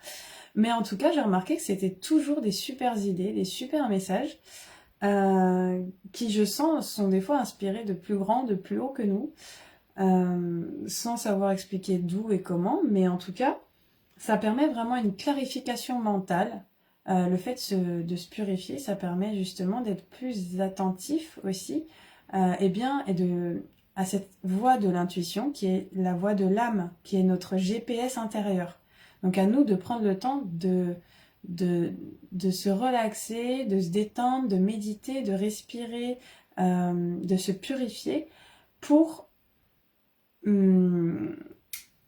Mais en tout cas, j'ai remarqué que c'était toujours des super idées, des super messages, qui, je sens, sont des fois inspirés de plus grand, de plus haut que nous, sans savoir expliquer d'où et comment, mais en tout cas, ça permet vraiment une clarification mentale. Le fait de se purifier, ça permet justement d'être plus attentif aussi, et à cette voix de l'intuition qui est la voix de l'âme, qui est notre GPS intérieur. Donc à nous de prendre le temps de se relaxer, de se détendre, de méditer, de respirer, de se purifier pour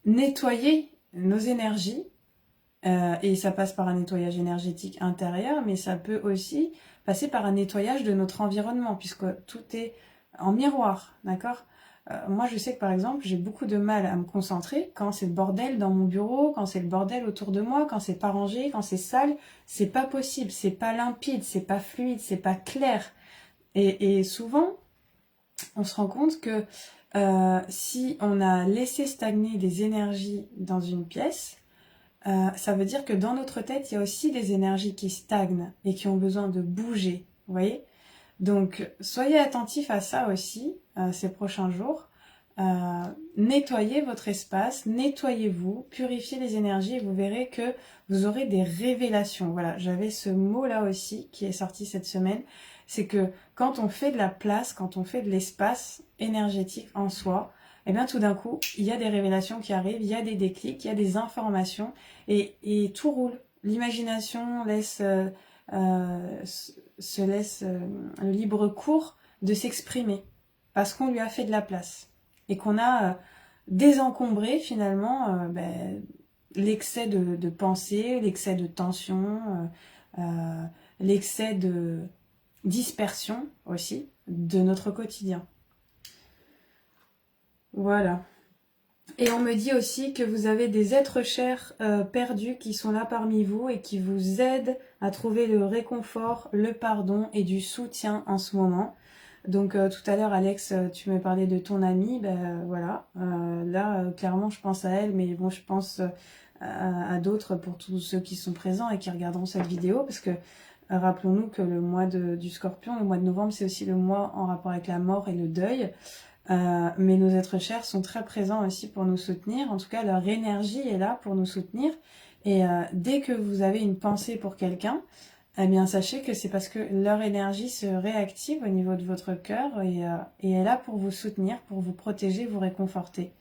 nettoyer nos énergies. Et ça passe par un nettoyage énergétique intérieur, mais ça peut aussi passer par un nettoyage de notre environnement, puisque tout est en miroir, d'accord? Moi, je sais que par exemple, j'ai beaucoup de mal à me concentrer quand c'est le bordel dans mon bureau, quand c'est le bordel autour de moi, quand c'est pas rangé, quand c'est sale. C'est pas possible, c'est pas limpide, c'est pas fluide, c'est pas clair. Et souvent, on se rend compte que si on a laissé stagner des énergies dans une pièce, ça veut dire que dans notre tête, il y a aussi des énergies qui stagnent et qui ont besoin de bouger, vous voyez? Donc, soyez attentifs à ça aussi, ces prochains jours. Nettoyez votre espace, nettoyez-vous, purifiez les énergies et vous verrez que vous aurez des révélations. Voilà, j'avais ce mot-là aussi qui est sorti cette semaine. C'est que quand on fait de la place, quand on fait de l'espace énergétique en soi, eh bien tout d'un coup, il y a des révélations qui arrivent, il y a des déclics, il y a des informations et tout roule. L'imagination laisse... se laisse le libre cours de s'exprimer parce qu'on lui a fait de la place et qu'on a désencombré finalement l'excès de pensée, l'excès de tension, l'excès de dispersion aussi de notre quotidien. Voilà. Et on me dit aussi que vous avez des êtres chers perdus qui sont là parmi vous et qui vous aident à trouver le réconfort, le pardon et du soutien en ce moment. Donc tout à l'heure, Alex, tu me parlais de ton amie, ben voilà. Là, clairement, je pense à elle, mais bon, je pense à d'autres pour tous ceux qui sont présents et qui regarderont cette vidéo, parce que rappelons-nous que le mois du Scorpion, le mois de novembre, c'est aussi le mois en rapport avec la mort et le deuil. Mais nos êtres chers sont très présents aussi pour nous soutenir. En tout cas, leur énergie est là pour nous soutenir. Et dès que vous avez une pensée pour quelqu'un, eh bien, sachez que c'est parce que leur énergie se réactive au niveau de votre cœur et est là pour vous soutenir, pour vous protéger, vous réconforter.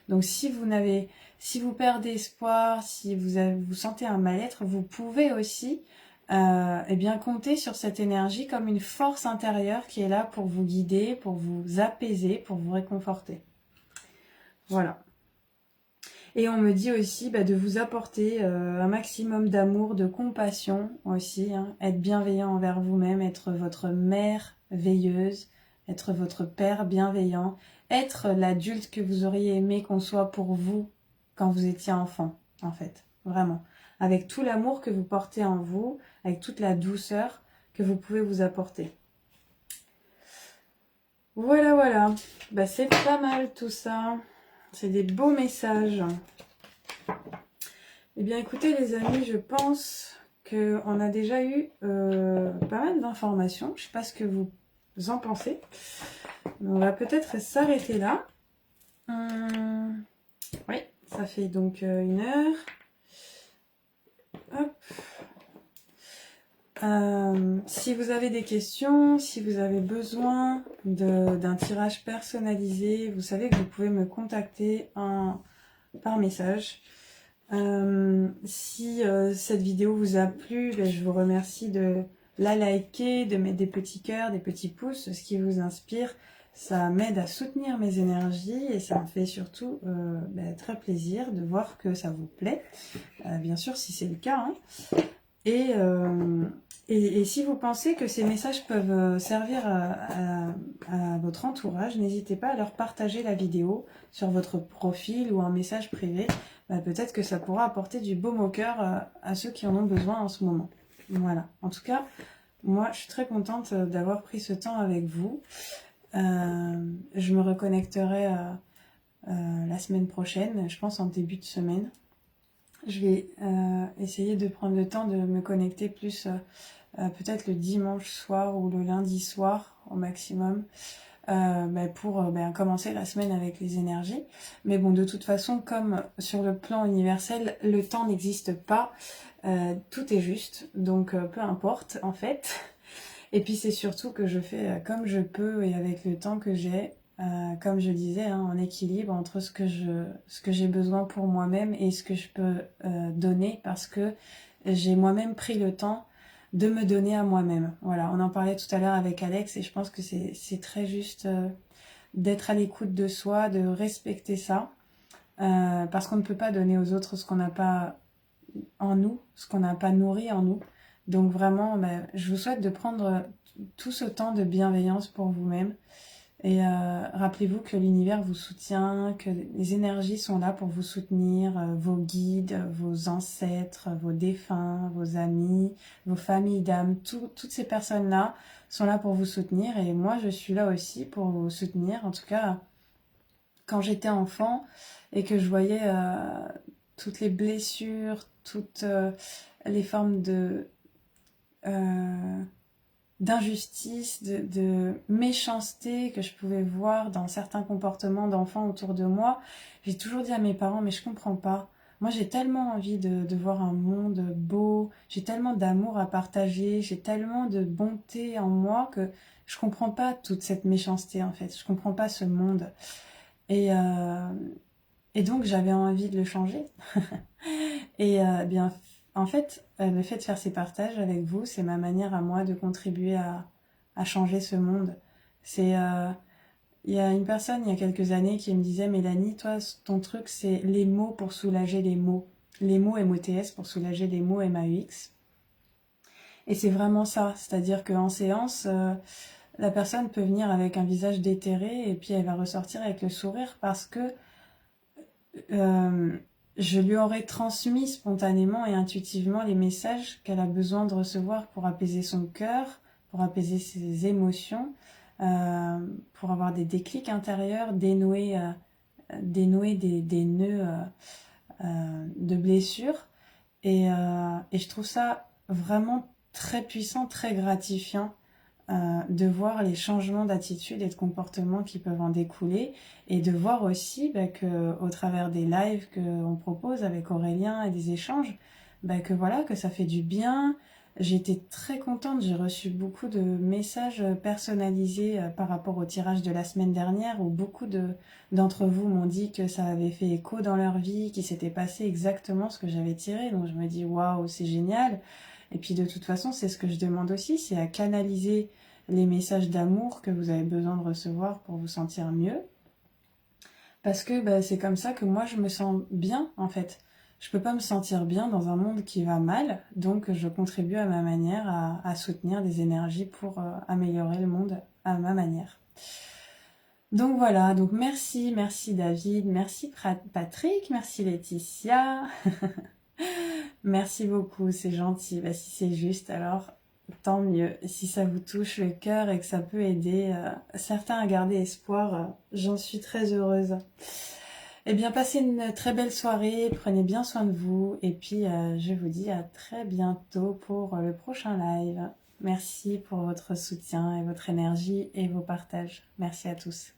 Donc, si vous perdez espoir, si vous sentez un mal-être, vous pouvez aussi eh bien, comptez sur cette énergie comme une force intérieure qui est là pour vous guider, pour vous apaiser, pour vous réconforter. Voilà. Et on me dit aussi de vous apporter un maximum d'amour, de compassion aussi, hein, être bienveillant envers vous-même, être votre mère veilleuse, être votre père bienveillant, être l'adulte que vous auriez aimé qu'on soit pour vous quand vous étiez enfant, en fait, vraiment. Avec tout l'amour que vous portez en vous, avec toute la douceur que vous pouvez vous apporter. Voilà, voilà. C'est pas mal tout ça. C'est des beaux messages. Eh bien, écoutez les amis, je pense qu'on a déjà eu pas mal d'informations. Je ne sais pas ce que vous en pensez. On va peut-être s'arrêter là. Oui, ça fait donc 1 heure. Hop. Si vous avez des questions, si vous avez besoin d'un tirage personnalisé, vous savez que vous pouvez me contacter par message. Si cette vidéo vous a plu, je vous remercie de la liker, de mettre des petits cœurs, des petits pouces, ce qui vous inspire. Ça m'aide à soutenir mes énergies et ça me fait surtout très plaisir de voir que ça vous plaît. Bien sûr, si c'est le cas. Hein. Et si vous pensez que ces messages peuvent servir à votre entourage, n'hésitez pas à leur partager la vidéo sur votre profil ou un message privé. Peut-être que ça pourra apporter du baume au cœur à ceux qui en ont besoin en ce moment. Voilà. En tout cas, moi, je suis très contente d'avoir pris ce temps avec vous. Je me reconnecterai la semaine prochaine, je pense en début de semaine. Je vais essayer de prendre le temps de me connecter plus peut-être le dimanche soir ou le lundi soir au maximum pour commencer la semaine avec les énergies. Mais bon, de toute façon, comme sur le plan universel, le temps n'existe pas. Tout est juste, donc peu importe en fait. Et puis c'est surtout que je fais comme je peux et avec le temps que j'ai. comme je disais, hein, en équilibre entre ce que j'ai besoin pour moi-même et ce que je peux donner, parce que j'ai moi-même pris le temps de me donner à moi-même. Voilà, on en parlait tout à l'heure avec Alex et je pense que c'est très juste d'être à l'écoute de soi, de respecter ça, parce qu'on ne peut pas donner aux autres ce qu'on n'a pas en nous, ce qu'on n'a pas nourri en nous. Donc vraiment, je vous souhaite de prendre tout ce temps de bienveillance pour vous-même. Et rappelez-vous que l'univers vous soutient, que les énergies sont là pour vous soutenir, vos guides, vos ancêtres, vos défunts, vos amis, vos familles d'âme, toutes ces personnes-là sont là pour vous soutenir. Et moi, je suis là aussi pour vous soutenir. En tout cas, quand j'étais enfant et que je voyais toutes les blessures, toutes les formes euh, d'injustice, de méchanceté que je pouvais voir dans certains comportements d'enfants autour de moi, j'ai toujours dit à mes parents, mais je comprends pas. Moi, j'ai tellement envie de voir un monde beau, j'ai tellement d'amour à partager, j'ai tellement de bonté en moi que je comprends pas toute cette méchanceté, en fait. Je comprends pas ce monde. Et, euh, et donc, j'avais envie de le changer. Et bien, en fait, le fait de faire ces partages avec vous, c'est ma manière à moi de contribuer à changer ce monde. C'est, il y a une personne il y a quelques années qui me disait, Mélanie, toi, ton truc, c'est les mots pour soulager les mots. Les mots MOTS pour soulager les mots MAUX. Et c'est vraiment ça. C'est-à-dire qu'en séance, la personne peut venir avec un visage déterré et puis elle va ressortir avec le sourire parce que euh, je lui aurais transmis spontanément et intuitivement les messages qu'elle a besoin de recevoir pour apaiser son cœur, pour apaiser ses émotions, pour avoir des déclics intérieurs, dénouer des nœuds de blessures. Et je trouve ça vraiment très puissant, très gratifiant de voir les changements d'attitude et de comportement qui peuvent en découler et de voir aussi que au travers des lives qu'on propose avec Aurélien et des échanges, que voilà, que ça fait du bien. J'étais très contente, j'ai reçu beaucoup de messages personnalisés par rapport au tirage de la semaine dernière où beaucoup d'entre vous m'ont dit que ça avait fait écho dans leur vie, qu'il s'était passé exactement ce que j'avais tiré. Donc je me dis waouh, c'est génial. Et puis de toute façon, c'est ce que je demande aussi, c'est à canaliser les messages d'amour que vous avez besoin de recevoir pour vous sentir mieux. Parce que c'est comme ça que moi je me sens bien en fait. Je peux pas me sentir bien dans un monde qui va mal, donc je contribue à ma manière à soutenir des énergies pour améliorer le monde à ma manière. Donc voilà, donc merci David, merci Patrick, merci Laetitia. Merci beaucoup, c'est gentil. Si c'est juste, alors tant mieux. Si ça vous touche le cœur et que ça peut aider certains à garder espoir, j'en suis très heureuse. Eh bien, passez une très belle soirée, prenez bien soin de vous et puis je vous dis à très bientôt pour le prochain live. Merci pour votre soutien et votre énergie et vos partages. Merci à tous.